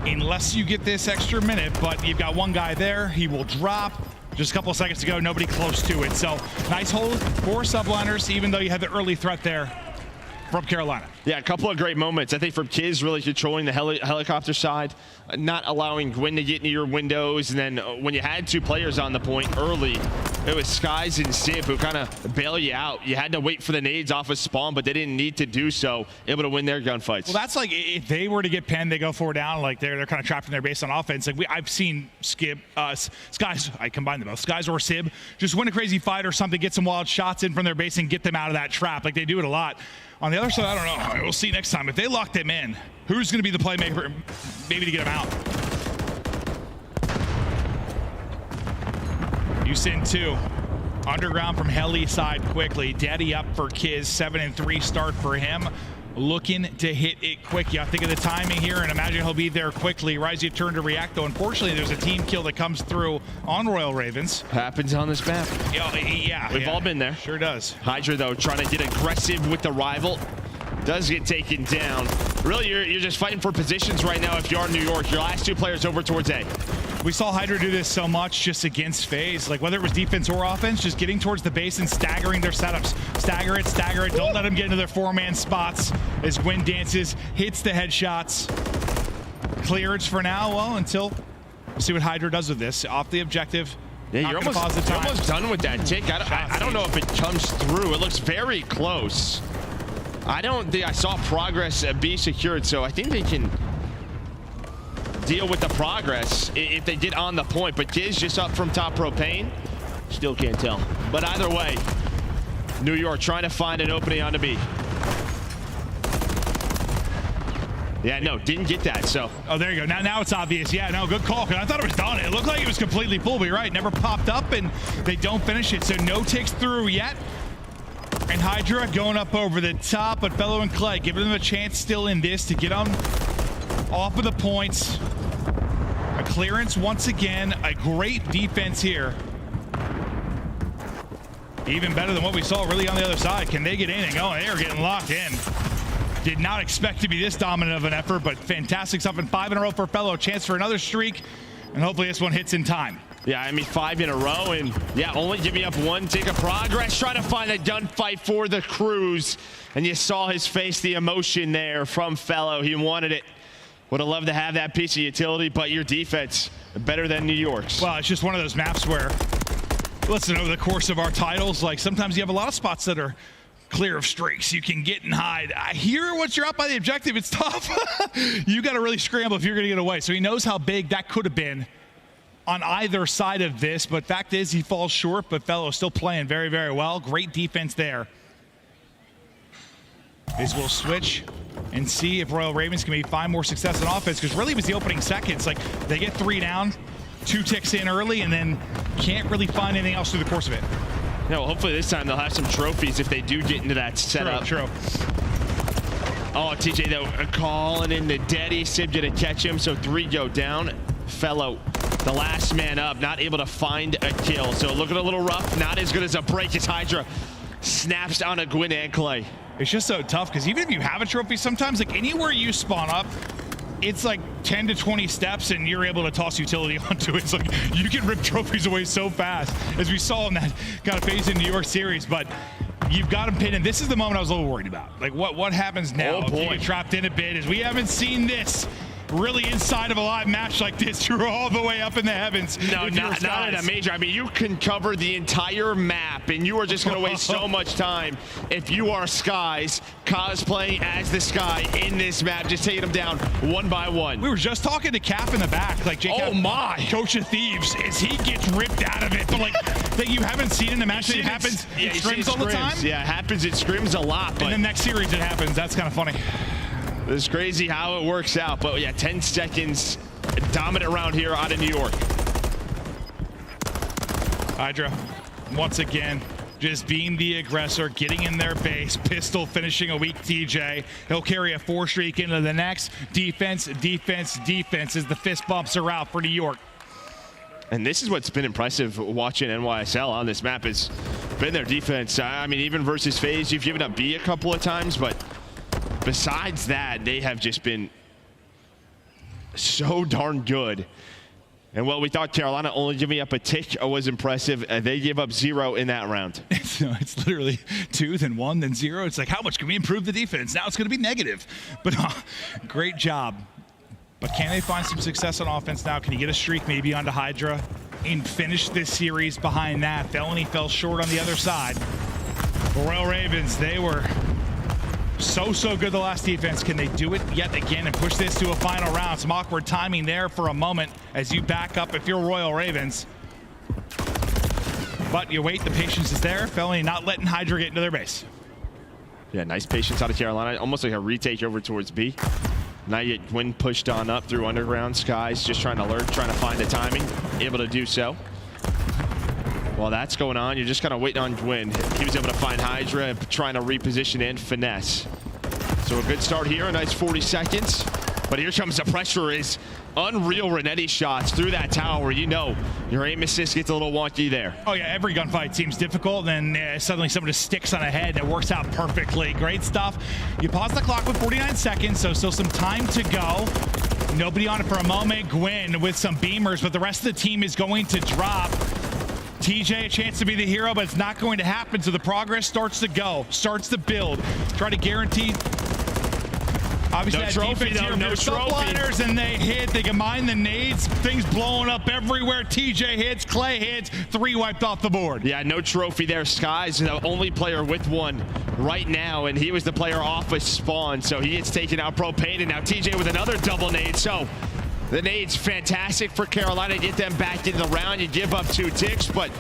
unless you get this extra minute, but you've got one guy there. He will drop. Just a couple of seconds to go, nobody close to it. So nice hold for subliners, even though you had the early threat there from Carolina. Yeah, a couple of great moments. I think from Kiz really controlling the helicopter side, not allowing Gwyn to get into your windows. And then when you had 2 players on the point early, it was Skies and Civ who kind of bail you out. You had to wait for the nades off of spawn, but they didn't need to do so. Able to win their gunfights. Well, that's like if they were to get pinned, they go 4 down. Like they're kind of trapped in their base on offense. Like I've seen Skies, I combine them both, Skies or Civ, just win a crazy fight or something, get some wild shots in from their base and get them out of that trap. Like they do it a lot. On the other side, I don't know. We'll see next time. If they lock them in, who's going to be the playmaker maybe to get them out? You send 2. Underground from Heli side quickly. Daddy up for Kiz. 7-3 start for him. Looking to hit it quick. You have to think of the timing here and imagine he'll be there quickly. Rising turn to react, though. Unfortunately, there's a team kill that comes through on Royal Ravens. Happens on this map. Yeah. We've all been there. Sure does. Hydra, though, trying to get aggressive with the rival. Does get taken down. Really, you're just fighting for positions right now if you are New York. Your last 2 players over towards A. We saw Hydra do this so much just against FaZe. Like whether it was defense or offense, just getting towards the base and staggering their setups. Stagger it. Don't let them get into their 4-man spots as Gwyn dances, hits the headshots. Clearance for now. Well, until we'll see what Hydra does with this. Off the objective. Yeah, you're almost done with that tick. I don't know if it comes through. It looks very close. I don't think I saw progress be secured, so I think they can deal with the progress if they get on the point. But Kiz just up from top propane. Still can't tell. But either way, New York trying to find an opening on the B. Yeah, no, didn't get that, so. Oh, there you go. Now it's obvious. Yeah, no, good call. Because I thought it was done. It looked like it was completely full, but you're right. Never popped up, and they don't finish it. So no ticks through yet. And Hydra going up over the top, but Fellow and Clay giving them a chance still in this to get on off of the points. A clearance once again. A great defense here. Even better than what we saw really on the other side. Can they get anything? Oh, they are getting locked in. Did not expect to be this dominant of an effort, but fantastic stuff. In 5 in a row for Fellow. Chance for another streak, and hopefully this one hits in time. Yeah, I mean 5 in a row, and yeah, only giving up 1 tick of progress, trying to find a gunfight for the Cruise. And you saw his face, the emotion there from Fellow. He wanted it. Would have loved to have that piece of utility, but your defense better than New York's. Well, it's just one of those maps where, listen, over the course of our titles, like sometimes you have a lot of spots that are clear of streaks. You can get and hide. I hear once you're out by the objective, it's tough. You got to really scramble if you're going to get away. So he knows how big that could have been on either side of this, but fact is he falls short, but Fellow still playing very, very well. Great defense there. Is we'll switch and see if Royal Ravens can maybe find more success in offense, because really it was the opening seconds. Like, they get 3 down, 2 ticks in early, and then can't really find anything else through the course of it. Yeah, well, hopefully this time they'll have some trophies if they do get into that setup. True. Oh, TJ, though, calling in the Daddy. Sib to catch him, so 3 go down. Fellow, the last man up, not able to find a kill. So looking a little rough, not as good as a break as Hydra snaps down a Gwyn and Clay. It's just so tough, because even if you have a trophy, sometimes like anywhere you spawn up, it's like 10 to 20 steps and you're able to toss utility onto it. It's like you can rip trophies away so fast, as we saw in that kind of phase in New York series. But you've got him pinned, and this is the moment I was a little worried about. Like what happens now if you get trapped in a bit, is we haven't seen this really inside of a live match like this. You're all the way up in the heavens. No, not in a major. I mean, you can cover the entire map, and you are just going to waste so much time if you are Skies cosplaying as the Sky in this map, just taking them down 1 by 1. We were just talking to Cap in the back, like Oh my, Coach of Thieves, as he gets ripped out of it. But like that you haven't seen in the match, that it happens in scrims all the time. Yeah, it happens in scrims a lot. But in the next series it happens. That's kind of funny. It's crazy how it works out, but yeah, 10 seconds dominant round here out of New York. Hydra, once again, just being the aggressor, getting in their base. Pistol finishing a weak TJ. He'll carry a 4 streak into the next. Defense, defense, defense as the fist bumps are out for New York. And this is what's been impressive watching NYSL on this map, has been their defense. I mean, even versus FaZe, you've given up B a couple of times, but besides that, they have just been so darn good. And well, we thought Carolina only giving up a tick was impressive. They gave up 0 in that round. It's literally 2, then 1, then 0. It's like, how much can we improve the defense? Now it's going to be negative. But great job. But can they find some success on offense now? Can you get a streak maybe onto Hydra and finish this series behind that? Felony fell short on the other side. Royal Ravens, they were so good the last defense. Can they do it yet again and push this to a final round? Some awkward timing there for a moment as you back up if you're Royal Ravens. But you wait, the patience is there. Felony not letting Hydra get into their base. Yeah, nice patience out of Carolina. Almost like a retake over towards B. Now you get Gwyn pushed on up through underground. Skies just trying to lurk, trying to find the timing. Able to do so. While that's going on, you're just kind of waiting on Gwyn. He was able to find Hydra, trying to reposition and finesse. So a good start here, a nice 40 seconds. But here comes the pressure, is unreal Renetti shots through that tower where you know your aim assist gets a little wonky there. Oh yeah, every gunfight seems difficult, then suddenly someone just sticks on a head and it works out perfectly. Great stuff. You pause the clock with 49 seconds, so still some time to go. Nobody on it for a moment. Gwyn with some beamers, but the rest of the team is going to drop. TJ, a chance to be the hero, but it's not going to happen, so the progress starts to go, starts to build. Try to guarantee, obviously, no that trophy, defense though, here, no subliners, and they hit. They can mine the nades, things blowing up everywhere. TJ hits, Clay hits, 3 wiped off the board. Yeah, no trophy there. Skies the only player with one right now, and he was the player off a spawn, so he gets taken out. Propane, and now TJ with another double nade. So the nade's fantastic for Carolina to get them back into the round. You give up 2 ticks, but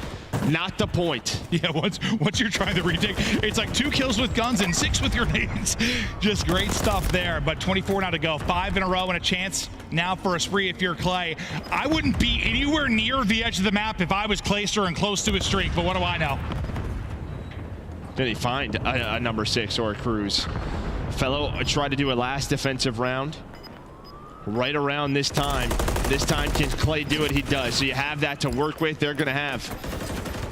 not the point. Yeah, once you're trying to retake, it's like 2 kills with guns and 6 with grenades. Just great stuff there, but 24 now to go. 5 in a row and a chance now for a spree if you're Clay. I wouldn't be anywhere near the edge of the map if I was Clayster and close to a streak, but what do I know? Did he find a number 6 or a Cruise? Fellow tried to do a last defensive round. right around this time. This time, can Clay do it? He does. So you have that to work with. They're going to have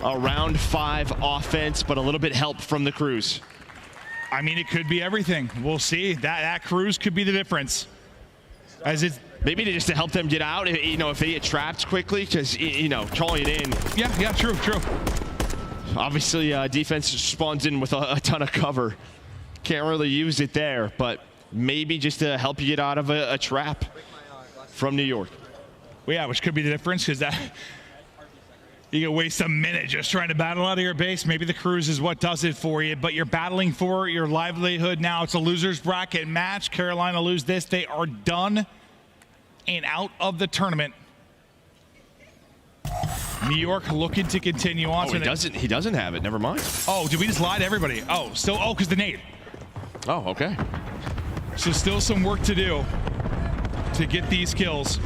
a round 5 offense, but a little bit help from the Crews. I mean, it could be everything. We'll see. That Crews could be the difference. As it's maybe just to help them get out, you know, if they get trapped quickly, because, you know, calling it in. Yeah, true. Obviously, defense spawns in with a ton of cover. Can't really use it there, but maybe just to help you get out of a trap from New York. Well, yeah, which could be the difference, because that you can waste a minute just trying to battle out of your base. Maybe the Crews is what does it for you, but you're battling for your livelihood now. It's a loser's bracket match. Carolina lose this, they are done and out of the tournament. New York looking to continue on. Oh, he doesn't have it. Never mind. Oh, did we just lie to everybody? Oh, still. Oh, because the nade. Oh, okay. So still some work to do to get these kills.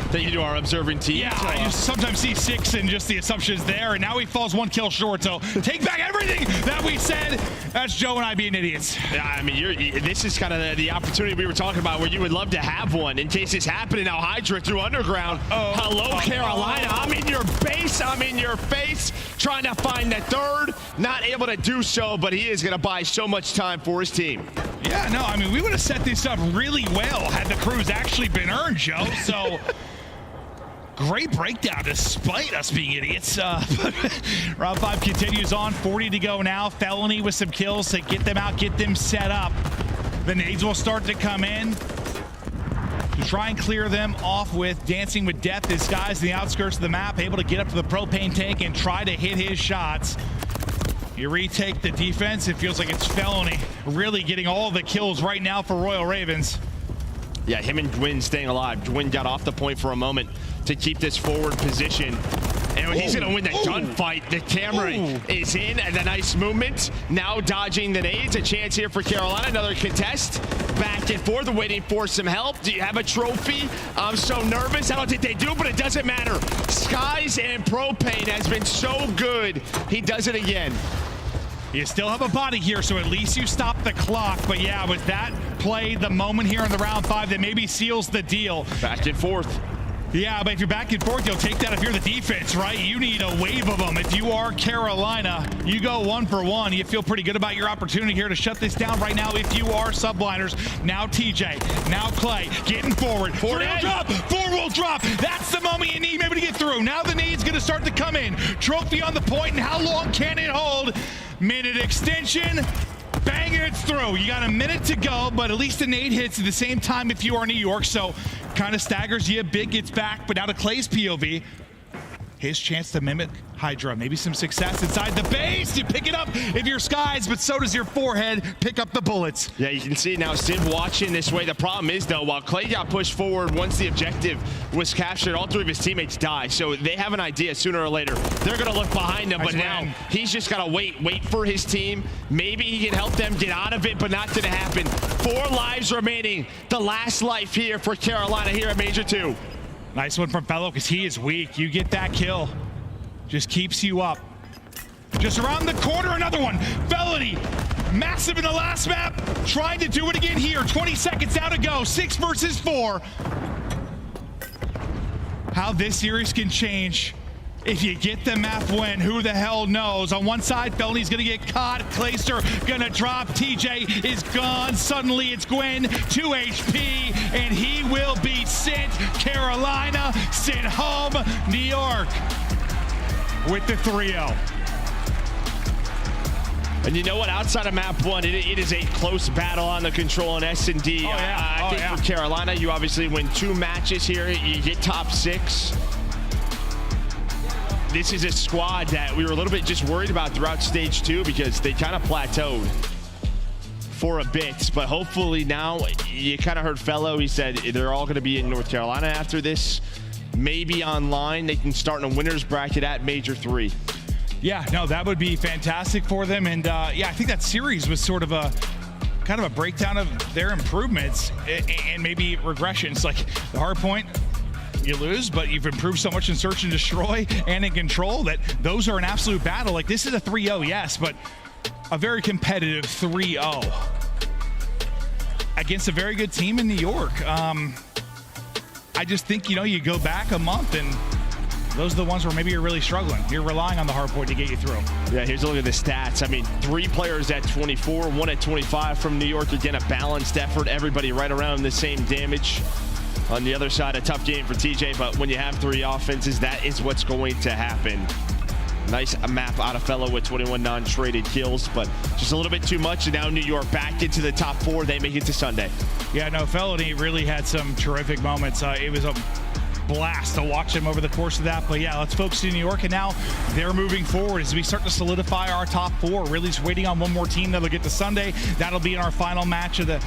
Thank you to our observing team. Yeah, you sometimes see 6 and just the assumption is there, and now he falls 1 kill short. So take back everything that we said. That's Joe and I being idiots. Yeah, I mean, this is kind of the opportunity we were talking about where you would love to have one in case it's happening. Now Hydra through underground. Hello, Carolina. I'm in your base. I'm in your face. Trying to find the third. Not able to do so, but he is going to buy so much time for his team. Yeah, no, I mean, we would have set this up really well had the Crews actually been earned, Joe. So great breakdown despite us being idiots. Round 5 continues on. 40 to go now. Felony with some kills to get them out, get them set up. The nades will start to come in to try and clear them off with Dancing with Death. This guy's in the outskirts of the map, able to get up to the propane tank and try to hit his shots. You retake the defense. It feels like it's Felony really getting all the kills right now for Royal Ravens. Yeah, him and Gwyn staying alive. Gwyn got off the point for a moment to keep this forward position. And he's going to win the gunfight. The camera is in, and the nice movement. Now dodging the nades. A chance here for Carolina. Another contest. Back and forth, waiting for some help. Do you have a trophy? I'm so nervous. I don't think they do, but it doesn't matter. Skies and Propane has been so good. He does it again. You still have a body here, so at least you stop the clock. But yeah, with that play, the moment here in the round 5 that maybe seals the deal. Back and forth. Yeah, but if you're back and forth, you'll take that if you're the defense, right? You need a wave of them. If you are Carolina, you go 1 for 1. You feel pretty good about your opportunity here to shut this down right now if you are subliners. Now TJ, now Clay, getting forward. 4-will drop, 4-will drop. That's the moment you need maybe to get through. Now the nade's going to start to come in. Trophy on the point, and how long can it hold? Minute extension. Bang, it's through. You got a minute to go, but at least the nade hits at the same time if you are New York, so kind of staggers you. Big gets back, but now to Clay's POV. His chance to mimic Hydra. Maybe some success inside the base. You pick it up if you're Skies, but so does your forehead. Pick up the bullets. Yeah, you can see now Sid watching this way. The problem is, though, while Clay got pushed forward, once the objective was captured, all 3 of his teammates die. So they have an idea sooner or later. They're going to look behind them, but now he's just got to wait for his team. Maybe he can help them get out of it, but not going to happen. 4 lives remaining. The last life here for Carolina here at Major 2. Nice one from Fellow, because he is weak. You get that kill. Just keeps you up. Just around the corner, another one. Felony, massive in the last map. Trying to do it again here. 20 seconds now to go. 6 versus 4. How this series can change. If you get the map win, who the hell knows? On one side, Felony's gonna get caught. Clayster gonna drop. TJ is gone. Suddenly it's Gwyn, 2 HP, and he will be sent. Carolina sent home. New York with the 3-0. And you know what? Outside of map 1, it is a close battle on the control on S&D. I think for Carolina, you obviously win 2 matches here. You get top 6. This is a squad that we were a little bit just worried about throughout stage 2 because they kind of plateaued for a bit. But hopefully now, you kind of heard Fellow, he said they're all going to be in North Carolina after this. Maybe online, they can start in a winner's bracket at Major 3. Yeah, no, that would be fantastic for them. And yeah, I think that series was sort of a kind of a breakdown of their improvements and maybe regressions. Like the Hardpoint, you lose, but you've improved so much in Search and Destroy and in Control that those are an absolute battle. Like this is a 3-0, yes, but a very competitive 3-0. against a very good team in New York. I just think, you go back a month and those are the ones where maybe you're really struggling. You're relying on the hard point to get you through. Yeah, here's a look at the stats. I mean, 3 players at 24, 1 at 25 from New York. Again, a balanced effort. Everybody right around the same damage. On the other side, a tough game for TJ, but when you have 3 offenses, that is what's going to happen. Nice map out of Fellow with 21 non-traded kills, but just a little bit too much. And now New York back into the top 4. They make it to Sunday. Yeah, no, Felony really had some terrific moments. It was a blast to watch him over the course of that. But yeah, let's focus in New York, and now they're moving forward as we start to solidify our top 4. Really just waiting on one more team that'll get to Sunday. That'll be in our final match of the